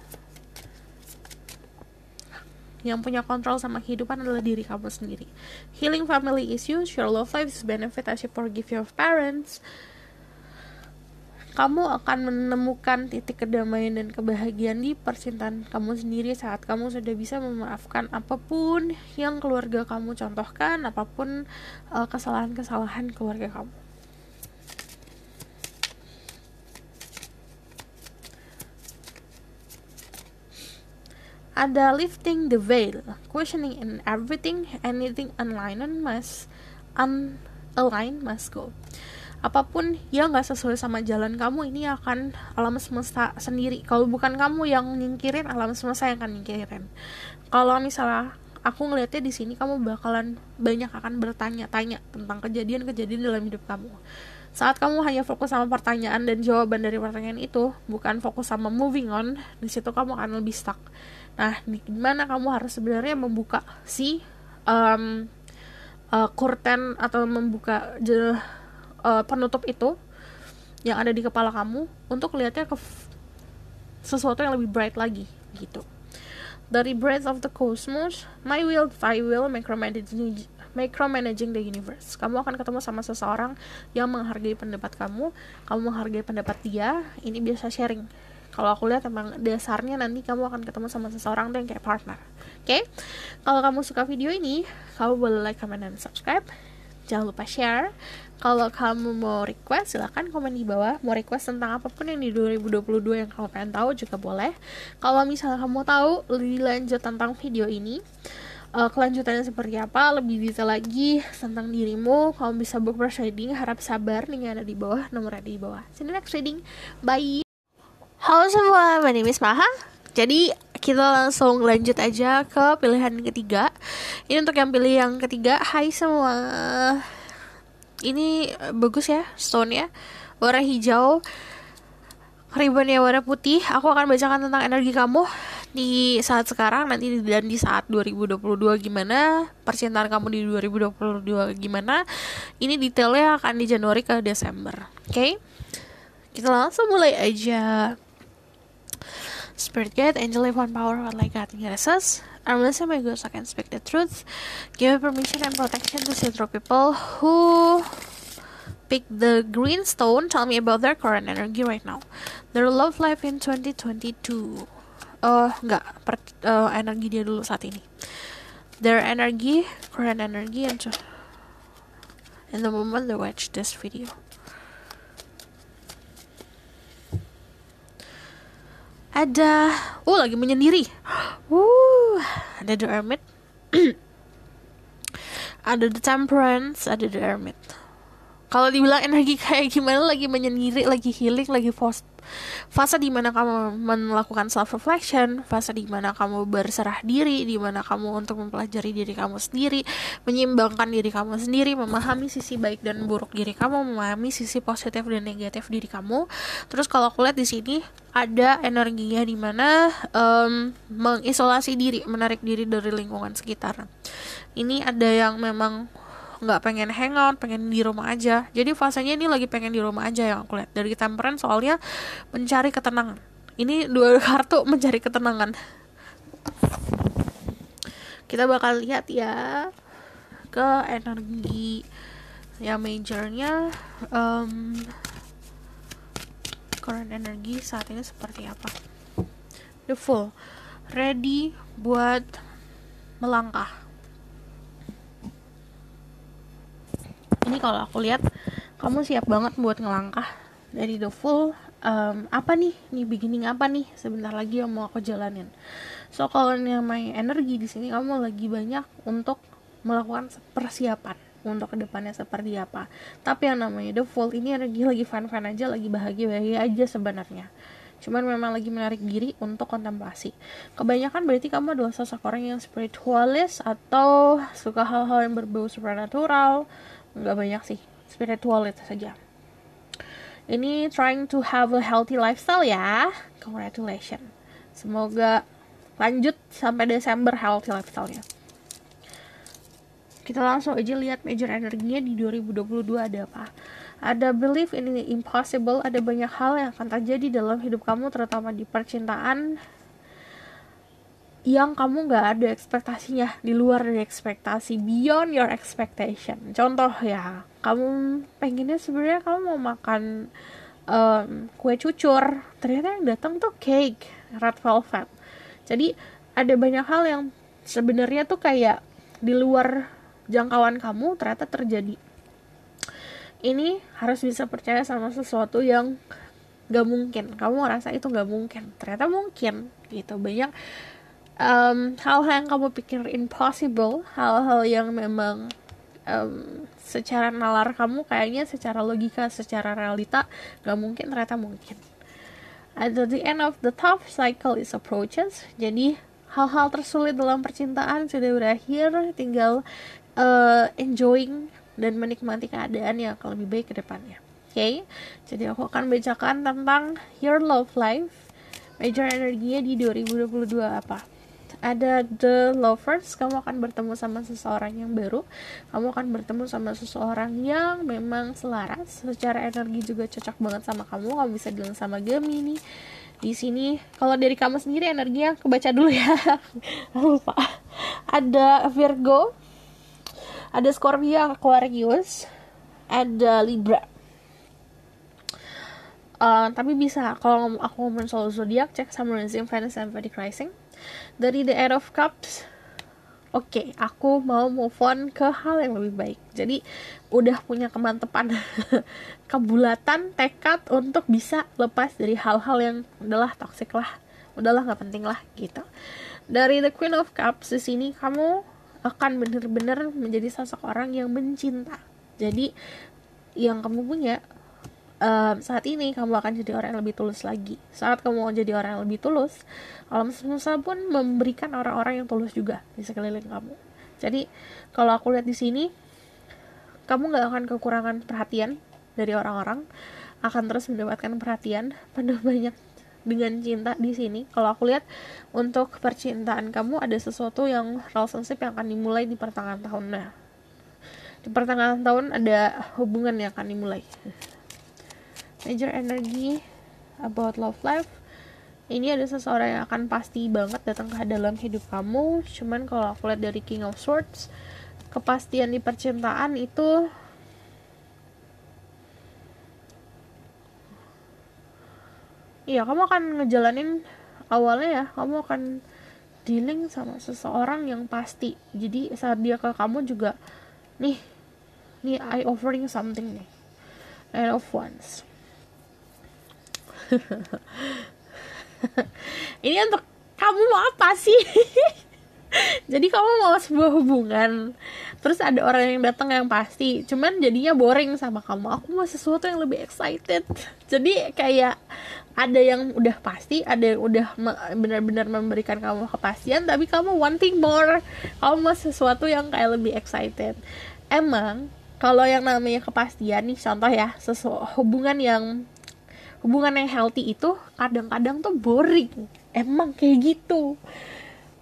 Yang punya kontrol sama kehidupan adalah diri kamu sendiri. Healing family issues, your love life is benefit as you forgive your parents. Kamu akan menemukan titik kedamaian dan kebahagiaan di percintaan kamu sendiri saat kamu sudah bisa memaafkan apapun yang keluarga kamu contohkan, apapun kesalahan-kesalahan keluarga kamu. Ada lifting the veil, questioning in everything, anything unaligned must go. Apapun yang gak sesuai sama jalan kamu, ini akan alam semesta sendiri. Kalau bukan kamu yang nyingkirin, alam semesta yang akan nyingkirin. Kalau misalnya aku ngelihatnya di sini, kamu bakalan banyak akan bertanya-tanya tentang kejadian-kejadian dalam hidup kamu. Saat kamu hanya fokus sama pertanyaan dan jawaban dari pertanyaan itu, bukan fokus sama moving on, di situ kamu akan lebih stuck. Nah, gimana kamu harus sebenarnya membuka si curtain atau membuka penutup itu yang ada di kepala kamu untuk lihatnya ke sesuatu yang lebih bright lagi gitu. Dari Breath of the Cosmos, my will, thy will, micromanaging the universe. Kamu akan ketemu sama seseorang yang menghargai pendapat kamu menghargai pendapat dia. Ini biasa sharing. Kalau aku lihat emang dasarnya nanti kamu akan ketemu sama seseorang yang kayak partner. Oke? Kalau kamu suka video ini, kamu boleh like, comment, dan subscribe. Jangan lupa share. Kalau kamu mau request, silakan komen di bawah. Mau request tentang apapun yang di 2022 yang kamu pengen tahu juga boleh. Kalau misalnya kamu tahu lebih lanjut tentang video ini, kelanjutannya seperti apa, lebih detail lagi tentang dirimu, kamu bisa book first reading. Harap sabar, nih ada di bawah, nomornya di bawah. See you next reading. Bye. Halo semua, my name is Maha. Jadi kita langsung lanjut aja ke pilihan ketiga. Ini untuk yang pilih yang ketiga. Hai semua. Ini bagus ya, stone ya, warna hijau, ribbonnya warna putih. Aku akan bacakan tentang energi kamu di saat sekarang, nanti dan di saat 2022 gimana, percintaan kamu di 2022 gimana. Ini detailnya akan di Januari ke Desember. Oke? Kita langsung mulai aja. Spirit guide, angel one power, what like God us. I'm listening my ghost, I can speak the truth. Give permission and protection to see through people who pick the green stone. Tell me about their current energy right now. Their love life in 2022. Energi dia dulu saat ini. Their energy, current energy, and in the moment they watch this video. Ada, lagi menyendiri. Ada The Hermit. ada the temperance, ada the hermit. Kalau dibilang energi kayak gimana, lagi menyendiri, lagi healing, lagi fase dimana kamu melakukan self reflection, fase dimana kamu berserah diri, dimana kamu untuk mempelajari diri kamu sendiri, menyeimbangkan diri kamu sendiri, memahami sisi baik dan buruk diri kamu, memahami sisi positif dan negatif diri kamu. Terus kalau aku lihat di sini ada energinya dimana mengisolasi diri, menarik diri dari lingkungan sekitar. Ini ada yang memang nggak pengen hangout, pengen di rumah aja. Jadi fasenya ini lagi pengen di rumah aja yang aku lihat. Dari temperance soalnya mencari ketenangan. Ini 2 kartu mencari ketenangan. Kita bakal lihat ya ke energi yang majornya, current energi saat ini seperti apa. The Fool, ready buat melangkah. Ini kalau aku lihat kamu siap banget buat ngelangkah. Dari The Fool, apa nih beginning apa nih sebentar lagi yang mau aku jalanin. So kalau namanya energi di sini, kamu lagi banyak untuk melakukan persiapan untuk kedepannya seperti apa. Tapi yang namanya The Fool ini energi lagi fun aja, lagi bahagia aja sebenarnya. Cuman memang lagi menarik diri untuk kontemplasi. Kebanyakan berarti kamu adalah sosok orang yang spiritualis atau suka hal-hal yang berbau supernatural. Nggak banyak sih, spiritual itu saja. Ini trying to have a healthy lifestyle ya. Congratulations. Semoga lanjut sampai Desember healthy lifestyle-nya. Kita langsung aja lihat major energinya di 2022 ada apa. Ada belief in the impossible, ada banyak hal yang akan terjadi dalam hidup kamu, terutama di percintaan, yang kamu gak ada ekspektasinya, di luar dari ekspektasi, beyond your expectation. Contoh ya, kamu pengennya sebenarnya kamu mau makan kue cucur, ternyata yang datang tuh cake red velvet. Jadi ada banyak hal yang sebenarnya tuh kayak di luar jangkauan kamu ternyata terjadi. Ini harus bisa percaya sama sesuatu yang gak mungkin. Kamu ngerasa itu gak mungkin, ternyata mungkin gitu. Banyak hal-hal yang kamu pikir impossible, hal-hal yang memang secara nalar kamu kayaknya secara logika, secara realita gak mungkin, ternyata mungkin. At the end of the tough cycle is approaches. Jadi hal-hal tersulit dalam percintaan sudah berakhir, tinggal enjoying dan menikmati keadaan yang akan lebih baik ke depannya. Oke, jadi aku akan bacakan tentang your love life. Major energinya di 2022 apa? Ada the lovers, kamu akan bertemu sama seseorang yang baru, kamu akan bertemu sama seseorang yang memang selaras, secara energi juga cocok banget sama kamu bisa bilang sama Gemini. Di sini kalau dari kamu sendiri energinya kebaca dulu ya. Lupa. Ada Virgo, ada Scorpio, Aquarius, ada Libra. Tapi bisa kalau aku ngomong soal zodiak, cek sama Rising, Venus, and Vedic Rising. Dari the Eight of Cups, oke, aku mau move on ke hal yang lebih baik. Jadi udah punya kemantepan, kebulatan, tekad untuk bisa lepas dari hal-hal yang udahlah toxic lah, udahlah nggak penting lah gitu. Dari the Queen of Cups di sini kamu akan benar-benar menjadi sosok orang yang mencinta. Jadi yang kamu punya saat ini kamu akan jadi orang yang lebih tulus lagi. Saat kamu mau jadi orang yang lebih tulus, alam semesta pun memberikan orang-orang yang tulus juga di sekeliling kamu. Jadi kalau aku lihat di sini, kamu nggak akan kekurangan perhatian dari orang-orang, akan terus mendapatkan perhatian penuh banyak dengan cinta di sini. Kalau aku lihat untuk percintaan kamu ada sesuatu yang relationship yang akan dimulai di pertengahan tahun. Nah, di pertengahan tahun ada hubungan yang akan dimulai. Major energy about love life, ini ada seseorang yang akan pasti banget datang ke dalam hidup kamu. Cuman kalau aku lihat dari King of Swords, kepastian di percintaan itu iya, kamu akan ngejalanin awalnya ya, kamu akan dealing sama seseorang yang pasti. Jadi saat dia ke kamu juga nih I offering something nih, Nine of Wands. Ini untuk kamu mau apa sih? Jadi kamu mau sebuah hubungan, terus ada orang yang datang yang pasti, cuman jadinya boring sama kamu. Aku mau sesuatu yang lebih excited. Jadi kayak ada yang udah pasti, ada yang udah benar-benar memberikan kamu kepastian, tapi kamu wanting more. Kamu mau sesuatu yang kayak lebih excited. Emang kalau yang namanya kepastian nih, contoh ya, hubungan yang healthy itu kadang-kadang tuh boring. Emang kayak gitu.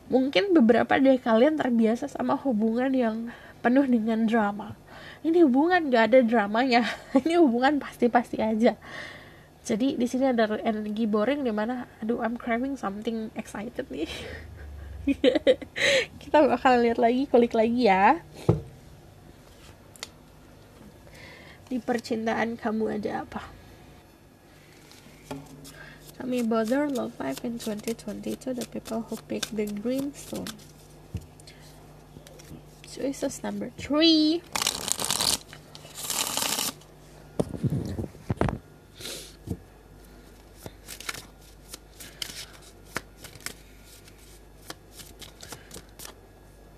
Mungkin beberapa dari kalian terbiasa sama hubungan yang penuh dengan drama. Ini hubungan gak ada dramanya. Ini hubungan pasti-pasti aja. Jadi di sini ada energi boring di mana, aduh, I'm craving something excited nih. Kita bakal lihat lagi, kulik lagi ya. Di percintaan kamu ada apa? Tell me about their love life in 2022, the people who pick the green stone. Choices number 3.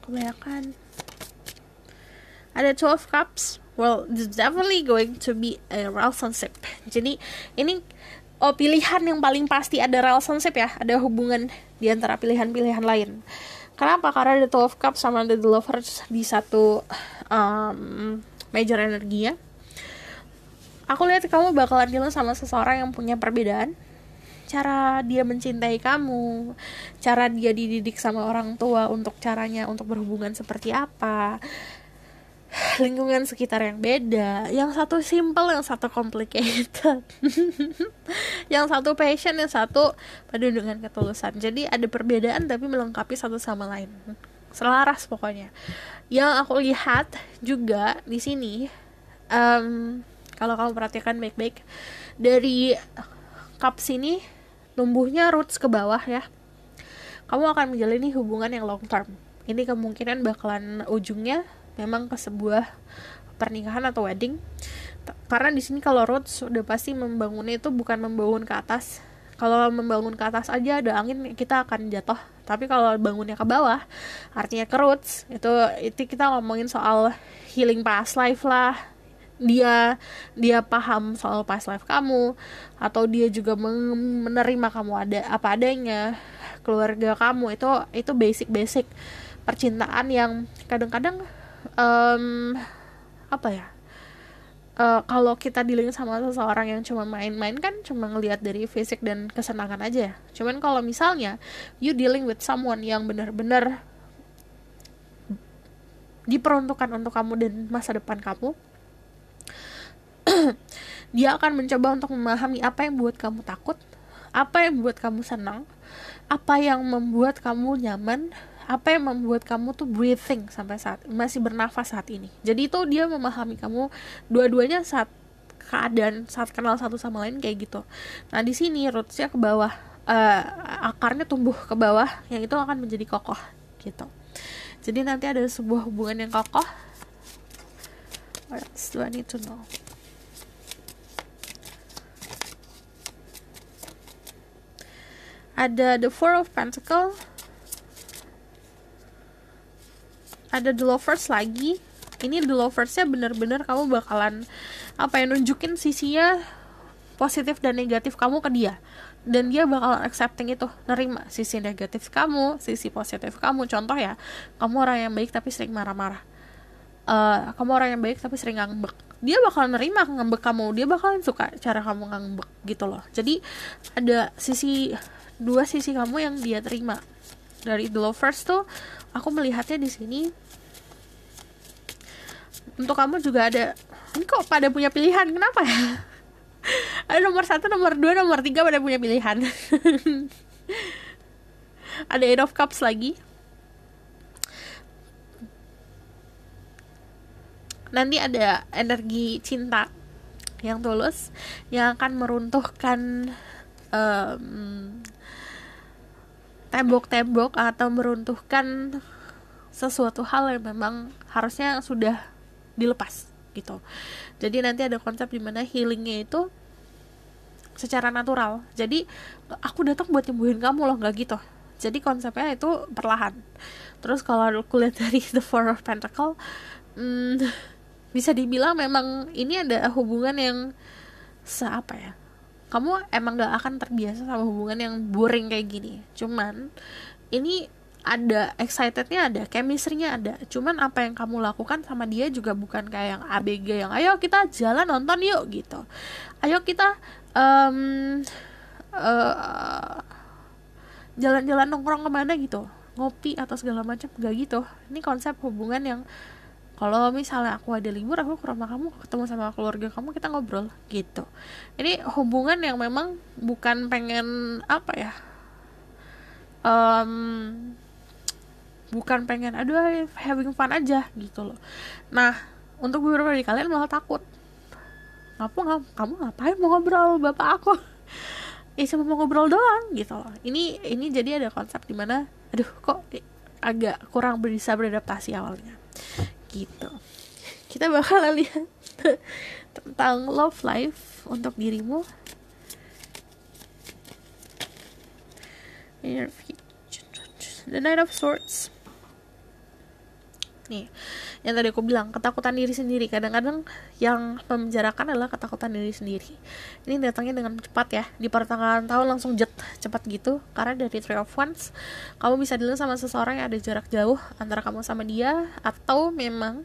Kebanyakan ada 12 cups. Well, it's definitely going to be a relationship. Jadi ini pilihan yang paling pasti ada relationship ya, ada hubungan di antara pilihan-pilihan lain. Kenapa? Karena ada 12 cups sama ada the lovers di satu major energinya. Aku lihat kamu bakalan dealing sama seseorang yang punya perbedaan. Cara dia mencintai kamu, cara dia dididik sama orang tua untuk caranya untuk berhubungan seperti apa, lingkungan sekitar yang beda, yang satu simple, yang satu complicated. Yang satu passion, yang satu penuh dengan ketulusan. Jadi ada perbedaan tapi melengkapi satu sama lain, selaras pokoknya. Yang aku lihat juga di sini, kalau kamu perhatikan baik-baik, dari cups ini tumbuhnya roots ke bawah ya. Kamu akan menjalani hubungan yang long term. Ini kemungkinan bakalan ujungnya memang ke sebuah pernikahan atau wedding. Karena di sini kalau roots udah pasti membangunnya itu bukan membangun ke atas. Kalau membangun ke atas aja ada angin, kita akan jatuh. Tapi kalau bangunnya ke bawah, artinya ke roots, itu kita ngomongin soal healing past life lah. Dia paham soal past life kamu, atau dia juga menerima kamu ada apa adanya. Keluarga kamu itu basic percintaan yang kadang-kadang kalau kita dealing sama seseorang yang cuma main-main kan cuma ngelihat dari fisik dan kesenangan aja ya. Cuman kalau misalnya you dealing with someone yang benar-benar diperuntukkan untuk kamu dan masa depan kamu, dia akan mencoba untuk memahami apa yang membuat kamu takut, apa yang membuat kamu senang, apa yang membuat kamu nyaman, apa yang membuat kamu tuh breathing sampai masih bernafas saat ini. Jadi itu dia memahami kamu dua-duanya saat kenal satu sama lain kayak gitu. Nah di sini rootsnya ke bawah, akarnya tumbuh ke bawah, yang itu akan menjadi kokoh gitu. Jadi nanti ada sebuah hubungan yang kokoh. What else do I need to know? Ada the Four of Pentacles, ada the Lovers lagi. Ini the Lovers-nya bener-bener kamu bakalan nunjukin sisinya positif dan negatif kamu ke dia, dan dia bakalan accepting itu, nerima sisi negatif kamu, sisi positif kamu. Contoh ya, kamu orang yang baik tapi sering marah-marah, kamu orang yang baik tapi sering ngambek, dia bakalan nerima ngambek kamu, dia bakalan suka cara kamu ngambek gitu loh. Jadi ada dua sisi kamu yang dia terima. Dari the Lovers tuh aku melihatnya di sini untuk kamu juga ada. Ini kok pada punya pilihan, kenapa ya? Ada nomor 1, nomor 2, nomor 3 pada punya pilihan. Ada Eight of Cups lagi. Nanti ada energi cinta yang tulus yang akan meruntuhkan tembok-tembok atau meruntuhkan sesuatu hal yang memang harusnya sudah dilepas gitu. Jadi nanti ada konsep dimana healingnya itu secara natural. Jadi aku datang buat nyembuhin kamu loh, nggak gitu. Jadi konsepnya itu perlahan. Terus kalau aku lihat dari The Four of Pentacle, bisa dibilang memang ini ada hubungan yang seapa ya, kamu emang gak akan terbiasa sama hubungan yang boring kayak gini. Cuman ini ada excitednya, ada chemistry-nya ada. Cuman apa yang kamu lakukan sama dia juga bukan kayak yang ABG yang ayo kita jalan nonton yuk gitu, ayo kita jalan-jalan nongkrong kemana gitu, ngopi atau segala macam, gak gitu. Ini konsep hubungan yang kalau misalnya aku ada libur, aku ke rumah kamu, ketemu sama keluarga kamu, kita ngobrol gitu. Ini hubungan yang memang bukan pengen apa ya, bukan pengen aduh having fun aja gitu loh. Nah, untuk beberapa dari kalian malah takut, kamu ngapain mau ngobrol bapak aku? Cuma mau ngobrol doang gitu loh. Ini jadi ada konsep dimana aduh kok agak kurang bisa beradaptasi awalnya gitu. Kita bakal lihat tentang love life untuk dirimu. The Knight of Swords. Nih, yang tadi aku bilang, ketakutan diri sendiri. Kadang-kadang yang memenjarakan adalah ketakutan diri sendiri. Ini datangnya dengan cepat ya, di pertengahan tahun langsung cepat gitu. Karena dari Three of Wands, kamu bisa dilihat sama seseorang yang ada jarak jauh antara kamu sama dia, atau memang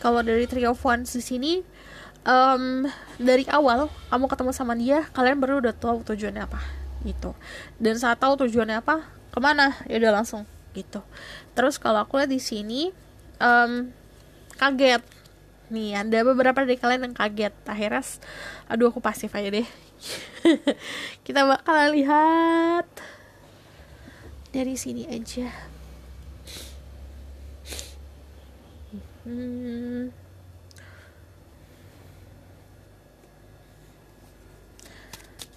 kalau dari Three of Wands di sini, dari awal kamu ketemu sama dia, kalian baru udah tahu tujuannya apa gitu. Dan saat tahu tujuannya apa, kemana, ya udah langsung gitu. Terus kalau aku lihat di sini kaget nih, ada beberapa dari kalian yang kaget. Akhirnya aduh aku pasif aja deh. Kita bakal lihat dari sini aja.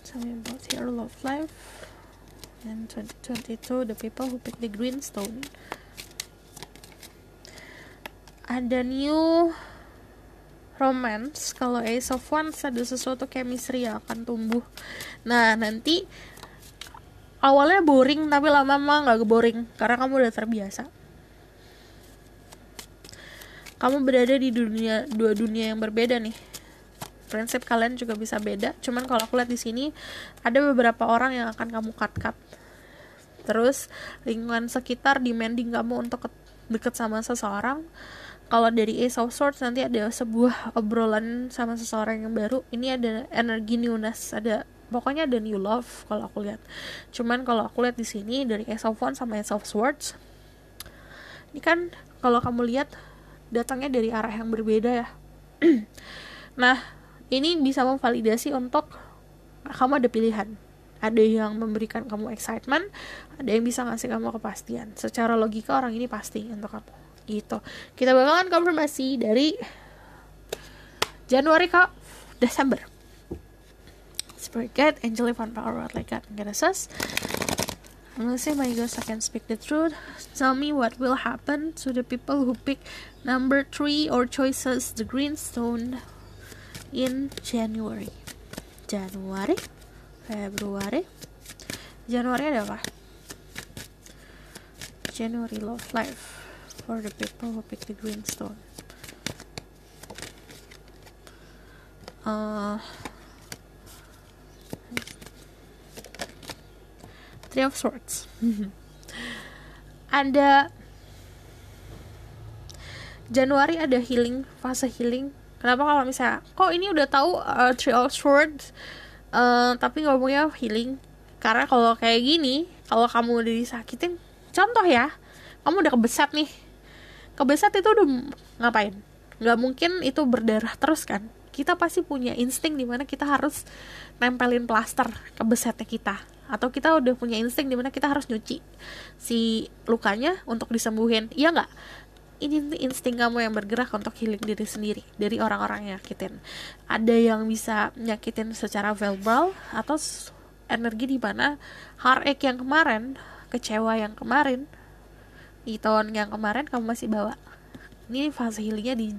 Tell me about your love life. And 2022, the people who pick the green stone. Ada new romance. Kalau Ace of Wands, ada sesuatu chemistry yang akan tumbuh. Nah, nanti awalnya boring, tapi lama-lama gak boring karena kamu udah terbiasa. Kamu berada di dua dunia yang berbeda nih. Prinsip kalian juga bisa beda. Cuman kalau aku lihat di sini ada beberapa orang yang akan kamu cut. Terus lingkungan sekitar demanding kamu untuk deket sama seseorang. Kalau dari Ace of Swords nanti ada sebuah obrolan sama seseorang yang baru. Ini ada energi newness, pokoknya ada new love kalau aku lihat. Cuman kalau aku lihat di sini dari Ace of Wands sama Ace of Swords, ini kan kalau kamu lihat datangnya dari arah yang berbeda ya. Nah, ini bisa memvalidasi untuk kamu ada pilihan. Ada yang memberikan kamu excitement, ada yang bisa ngasih kamu kepastian. Secara logika orang ini pasti untuk kamu gitu. Kita bakalan konfirmasi dari Januari ke Desember. Spirit Guide, Angel Van Power, like God, get us. I'm gonna say my ghost, I can speak the truth. Tell me what will happen to the people who pick number 3 or choices the green stone in January. Februari. Januari ada apa? January love life for the people who pick the green stone. Three of Swords. Ada Januari ada healing, fase healing. Kenapa kalau misalnya kok ini udah tahu Three of Swords tapi ngomongnya healing? Karena kalau kayak gini, kalau kamu udah disakitin, contoh ya, kamu udah kebeset nih. Kebeset itu udah ngapain? Gak mungkin itu berdarah terus kan? Kita pasti punya insting dimana kita harus nempelin plaster ke besetnya kita. Atau kita udah punya insting dimana kita harus nyuci si lukanya untuk disembuhin. Iya gak? Ini insting kamu yang bergerak untuk healing diri sendiri dari orang-orang yang nyakitin. Ada yang bisa nyakitin secara verbal atau energi di mana heartache yang kemarin, kecewa yang kemarin, di tahun yang kemarin kamu masih bawa. Ini fase healingnya di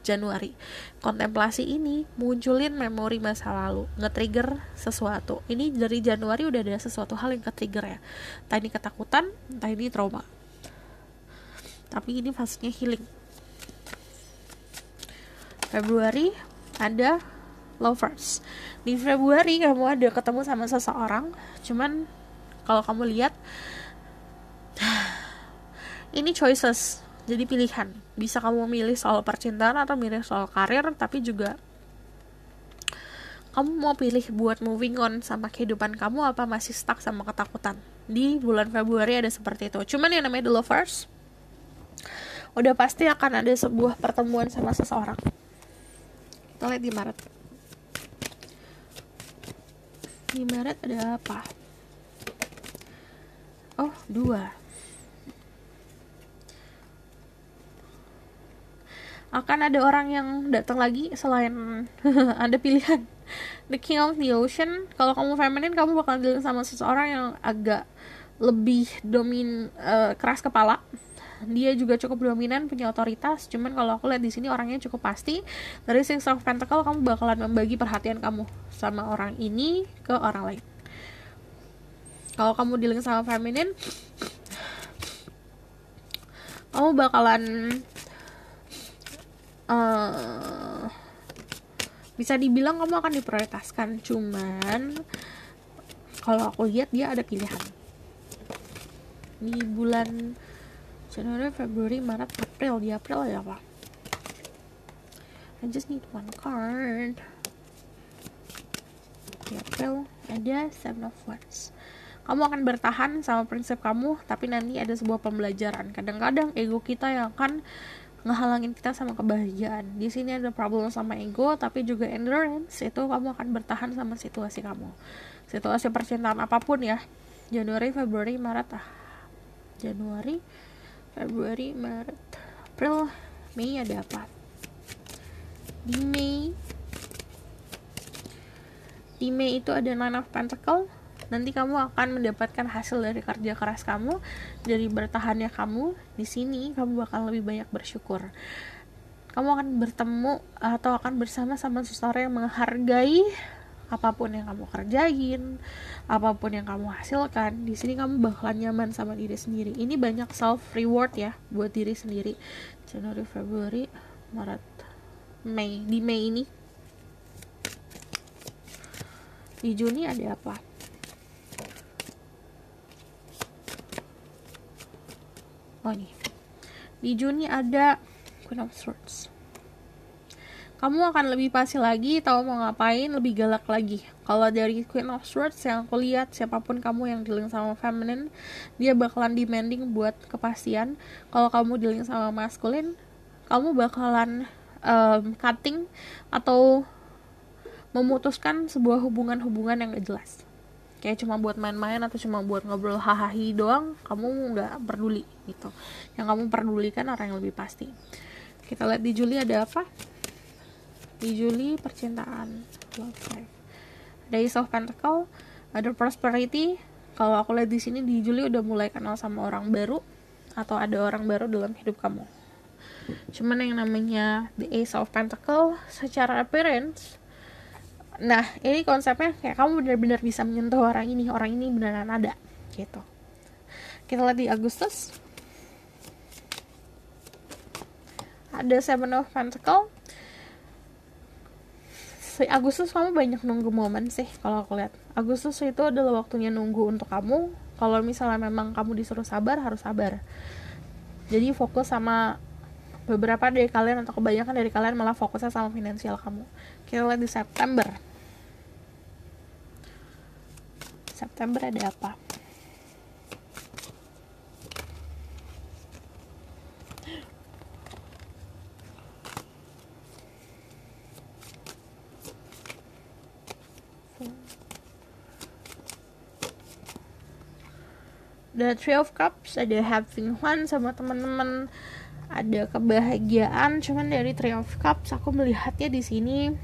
Januari. Kontemplasi ini munculin memori masa lalu, nge-trigger sesuatu. Ini dari Januari udah ada sesuatu hal yang ke-trigger ya. Entah ini ketakutan, entah ini trauma. Tapi ini fasenya healing. Februari ada lovers. Di Februari kamu ada ketemu sama seseorang, cuman kalau kamu lihat ini choices, jadi pilihan. Bisa kamu milih soal percintaan atau milih soal karir, tapi juga kamu mau pilih buat moving on sama kehidupan kamu apa masih stuck sama ketakutan. Di bulan Februari ada seperti itu. Cuman yang namanya the lovers, udah pasti akan ada sebuah pertemuan sama seseorang. Kita lihat di Maret. Di Maret ada apa? Oh, 2. Akan ada orang yang datang lagi selain ada pilihan. The King of the Ocean, kalau kamu feminine, kamu bakal dealing sama seseorang yang agak lebih keras kepala. Dia juga cukup dominan, punya otoritas. Cuman kalau aku lihat di sini orangnya cukup pasti. Dari Six of Pentacles, kamu bakalan membagi perhatian kamu sama orang ini ke orang lain. Kalau kamu dealing sama feminine, kamu bakalan bisa dibilang kamu akan diprioritaskan. Cuman kalau aku lihat dia ada pilihan di bulan Januari, Februari, Maret, April. Di April ada apa? I just need one card. Di April ada Seven of Wands. Kamu akan bertahan sama prinsip kamu, tapi nanti ada sebuah pembelajaran. Kadang-kadang ego kita yang akan ngehalangin kita sama kebahagiaan. Di sini ada problem sama ego, tapi juga endurance. Itu kamu akan bertahan sama situasi kamu. Situasi percintaan apapun ya. Januari, Februari, Maret. Januari, Februari, Maret, April, Mei ada apa? Di Mei itu ada Nine of Pentacles. Nanti kamu akan mendapatkan hasil dari kerja keras kamu, dari bertahannya kamu. Di sini kamu bakal lebih banyak bersyukur. Kamu akan bertemu atau akan bersama-sama seseorang yang menghargai apapun yang kamu kerjain, apapun yang kamu hasilkan. Di sini kamu bakalan nyaman sama diri sendiri. Ini banyak self reward ya buat diri sendiri. Januari, Februari, Maret, Mei. Di Mei ini, di Juni ada apa? Oh ini, di Juni ada Queen of Swords. Kamu akan lebih pasti lagi, tahu mau ngapain, lebih galak lagi. Kalau dari Queen of Swords yang aku lihat, siapapun kamu yang dealing sama feminine, dia bakalan demanding buat kepastian. Kalau kamu dealing sama masculine, kamu bakalan cutting atau memutuskan sebuah hubungan yang gak jelas. Kayak cuma buat main-main atau cuma buat ngobrol hahaha doang, kamu nggak peduli gitu. Yang kamu pedulikan orang yang lebih pasti. Kita lihat di Juli ada apa? Di Juli percintaan, love life. Ada Ace of Pentacles, ada prosperity. Kalau aku lihat di sini di Juli udah mulai kenal sama orang baru atau ada orang baru dalam hidup kamu. Cuman yang namanya the Ace of Pentacles secara appearance, nah ini konsepnya kayak kamu benar-benar bisa menyentuh orang ini beneran ada gitu. Kita lihat di Agustus ada Seven of Pentacles. Agustus kamu banyak nunggu momen sih. Kalau aku lihat Agustus itu adalah waktunya nunggu untuk kamu. Kalau misalnya memang kamu disuruh sabar, harus sabar. Jadi fokus sama beberapa dari kalian atau kebanyakan dari kalian malah fokusnya sama finansial kamu. Kita lihat di September. September ada apa? Ada Three of Cups, ada having fun sama teman-teman, ada kebahagiaan. Cuman dari Three of Cups aku melihatnya di sini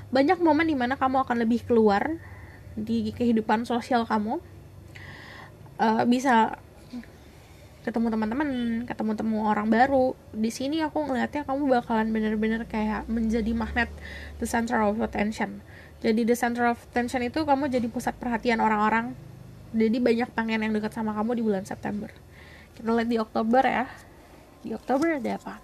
banyak momen dimana kamu akan lebih keluar di kehidupan sosial kamu. Bisa ketemu teman-teman, ketemu orang baru. Di sini aku ngelihatnya kamu bakalan bener-bener kayak menjadi magnet, the center of attention. Jadi the center of attention itu kamu jadi pusat perhatian orang-orang. Jadi banyak pengen yang dekat sama kamu di bulan September. Kita lihat di Oktober ya. Di Oktober ada apa?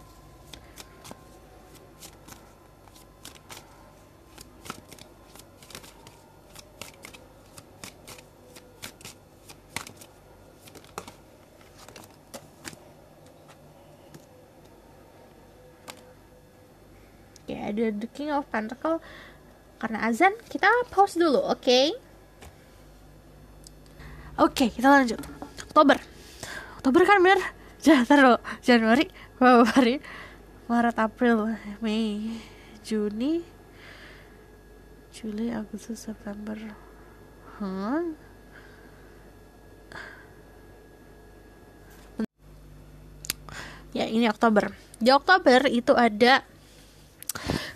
Oke, ada The King of Pentacle. Karena azan, kita pause dulu, oke? Oke, kita lanjut. Oktober kan bener? Januari, Februari, Maret, April, Mei, Juni, Juli, Agustus, September. Ya, ini Oktober. Di Oktober itu ada,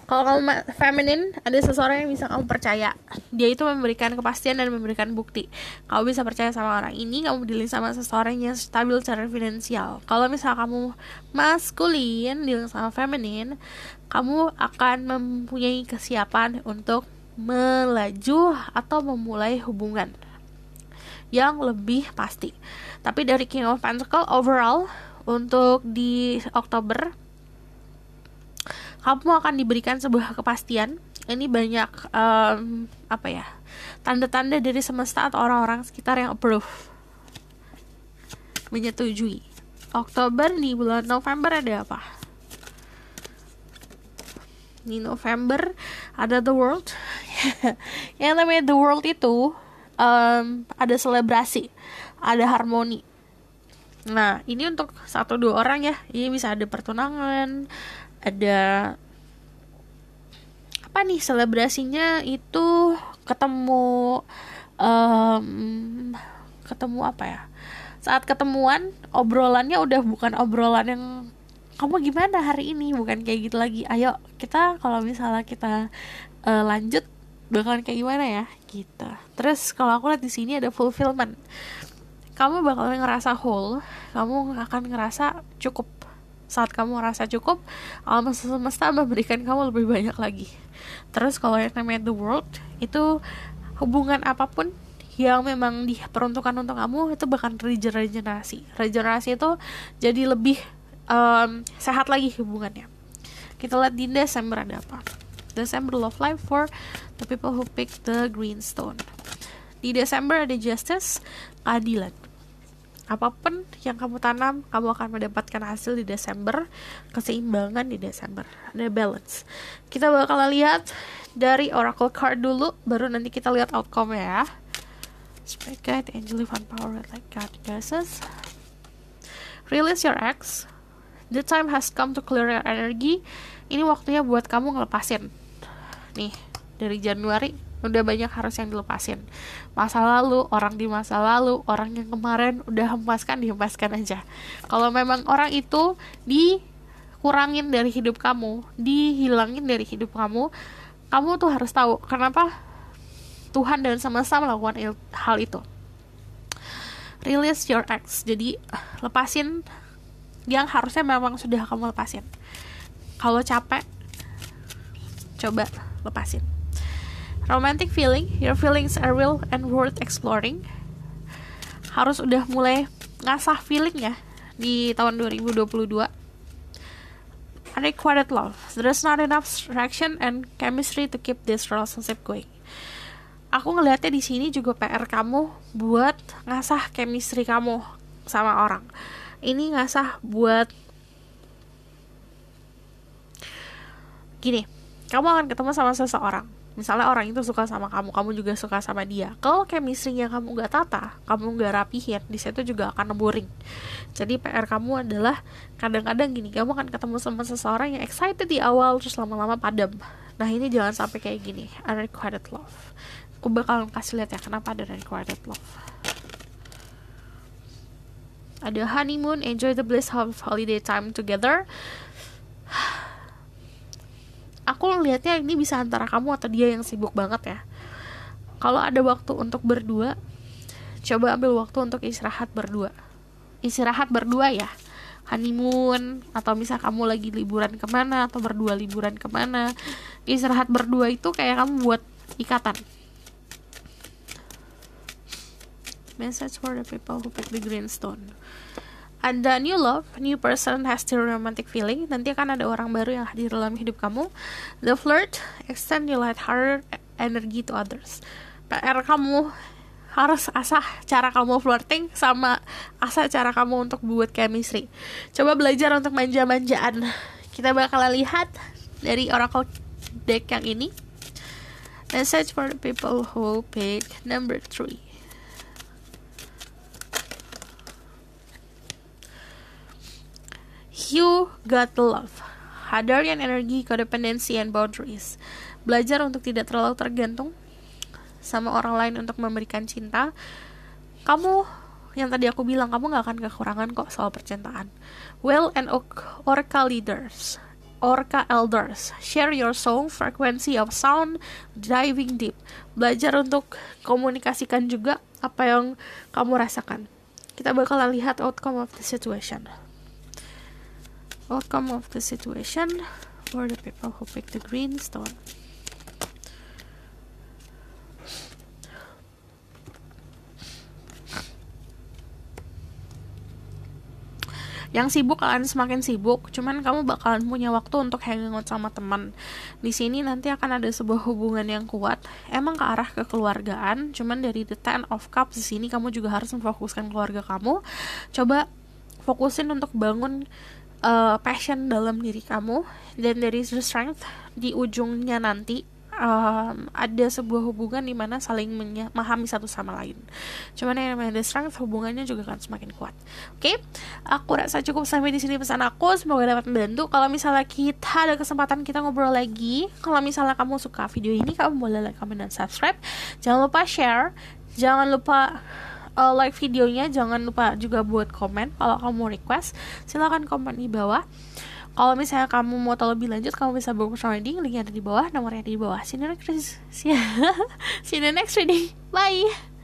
kalau kamu feminin, ada seseorang yang bisa kamu percaya. Dia itu memberikan kepastian dan memberikan bukti. Kamu bisa percaya sama orang ini, kamu dealing sama seseorang yang stabil secara finansial. Kalau misal kamu maskulin, dealing sama feminin, kamu akan mempunyai kesiapan untuk melaju atau memulai hubungan yang lebih pasti. Tapi dari King of Pentacle, overall, untuk di Oktober, kamu akan diberikan sebuah kepastian. Ini banyak tanda-tanda dari semesta atau orang-orang sekitar yang approve, menyetujui. Oktober, di bulan November ada apa? Di November ada The World. Yang namanya The World itu ada selebrasi, ada harmoni. Nah, ini untuk 1-2 orang ya. Ini bisa ada pertunangan, ada apa nih, selebrasinya itu ketemu apa ya, saat ketemuan obrolannya udah bukan obrolan yang kamu gimana hari ini, bukan kayak gitu lagi. Ayo kita, kalau misalnya kita lanjut bakalan kayak gimana ya gitu. Terus kalau aku lihat di sini ada fulfillment. Kamu bakalan ngerasa whole, kamu akan ngerasa cukup. Saat kamu ngerasa cukup, alam semesta memberikan kamu lebih banyak lagi. Terus kalau yang namanya The World, itu hubungan apapun yang memang diperuntukkan untuk kamu, itu bahkan regenerasi. Regenerasi itu jadi lebih sehat lagi hubungannya. Kita lihat di Desember ada apa. Desember, love life for the people who pick the green stone. Di Desember ada justice, keadilan. Apapun yang kamu tanam, kamu akan mendapatkan hasil di Desember. Keseimbangan di Desember, ada balance. Kita bakal lihat dari oracle card dulu, baru nanti kita lihat outcome ya. Spirit guide, angel, divine power, like God goddesses. Release your ex. The time has come to clear your energy. Ini waktunya buat kamu ngelepasin. Nih, dari Januari udah banyak harus yang dilepasin. Masa lalu, orang di masa lalu, orang yang kemarin udah dihempaskan aja. Kalau memang orang itu dikurangin dari hidup kamu, dihilangin dari hidup kamu, kamu tuh harus tahu kenapa Tuhan dan semesta melakukan hal itu. Release your ex. Jadi lepasin yang harusnya memang sudah kamu lepasin. Kalau capek, coba lepasin. Romantic feeling, your feelings are real and worth exploring. Harus udah mulai ngasah feeling ya di tahun 2022. Unrequited love, there's not enough attraction and chemistry to keep this relationship going. Aku ngelihatnya di sini juga PR kamu buat ngasah chemistry kamu sama orang. Ini ngasah buat gini, kamu akan ketemu sama seseorang. Misalnya orang itu suka sama kamu, kamu juga suka sama dia. Kalau chemistry-nya kamu gak tata, kamu gak rapihin, di situ juga akan boring. Jadi PR kamu adalah kadang-kadang gini, kamu akan ketemu sama seseorang yang excited di awal, terus lama-lama padam. Nah ini jangan sampai kayak gini, unrequited love. Aku bakal kasih lihat ya kenapa ada unrequited love. Ada honeymoon, enjoy the bliss of holiday time together. Aku lihatnya ini bisa antara kamu atau dia yang sibuk banget ya. Kalau ada waktu untuk berdua, coba ambil waktu untuk istirahat berdua. istirahat berdua ya, honeymoon, atau misal kamu lagi liburan kemana, atau berdua liburan kemana, istirahat berdua itu kayak kamu buat ikatan. Message for the people who pick the green stone. Ada new love, new person has still romantic feeling. Nanti akan ada orang baru yang hadir dalam hidup kamu. The flirt, extend your light-hearted energy to others. PR kamu harus asah cara kamu flirting, sama asah cara kamu untuk buat chemistry. Coba belajar untuk manja-manjaan. Kita bakalan lihat dari oracle deck yang ini. Message for the people who pick number 3. You got the love. Hadarian energy, codependency, and boundaries. Belajar untuk tidak terlalu tergantung sama orang lain untuk memberikan cinta. Kamu, yang tadi aku bilang, kamu gak akan kekurangan kok soal percintaan. Well and Orca leaders, Orca elders, share your soul, frequency of sound, diving deep. Belajar untuk komunikasikan juga apa yang kamu rasakan. Kita bakalan lihat outcome of the situation. Outcome of the situation for the people who pick the green stone. Yang sibuk akan semakin sibuk, cuman kamu bakalan punya waktu untuk hangout sama teman. Di sini nanti akan ada sebuah hubungan yang kuat, emang ke arah kekeluargaan, cuman dari the Ten of Cups di sini kamu juga harus memfokuskan keluarga kamu. Coba fokusin untuk bangun passion dalam diri kamu, dan dari the strength di ujungnya nanti ada sebuah hubungan di mana saling memahami satu sama lain. Cuman yang namanya the strength, hubungannya juga akan semakin kuat. Oke, aku rasa cukup sampai di sini pesan aku. Semoga dapat membantu. Kalau misalnya kita ada kesempatan kita ngobrol lagi. Kalau misalnya kamu suka video ini, kamu boleh like, comment, dan subscribe. Jangan lupa share. Jangan lupa like videonya, jangan lupa juga buat komen. Kalau kamu mau request, silahkan komen di bawah. Kalau misalnya kamu mau tahu lebih lanjut, kamu bisa book reading, linknya ada di bawah, nomornya ada di bawah. See you next reading. Bye.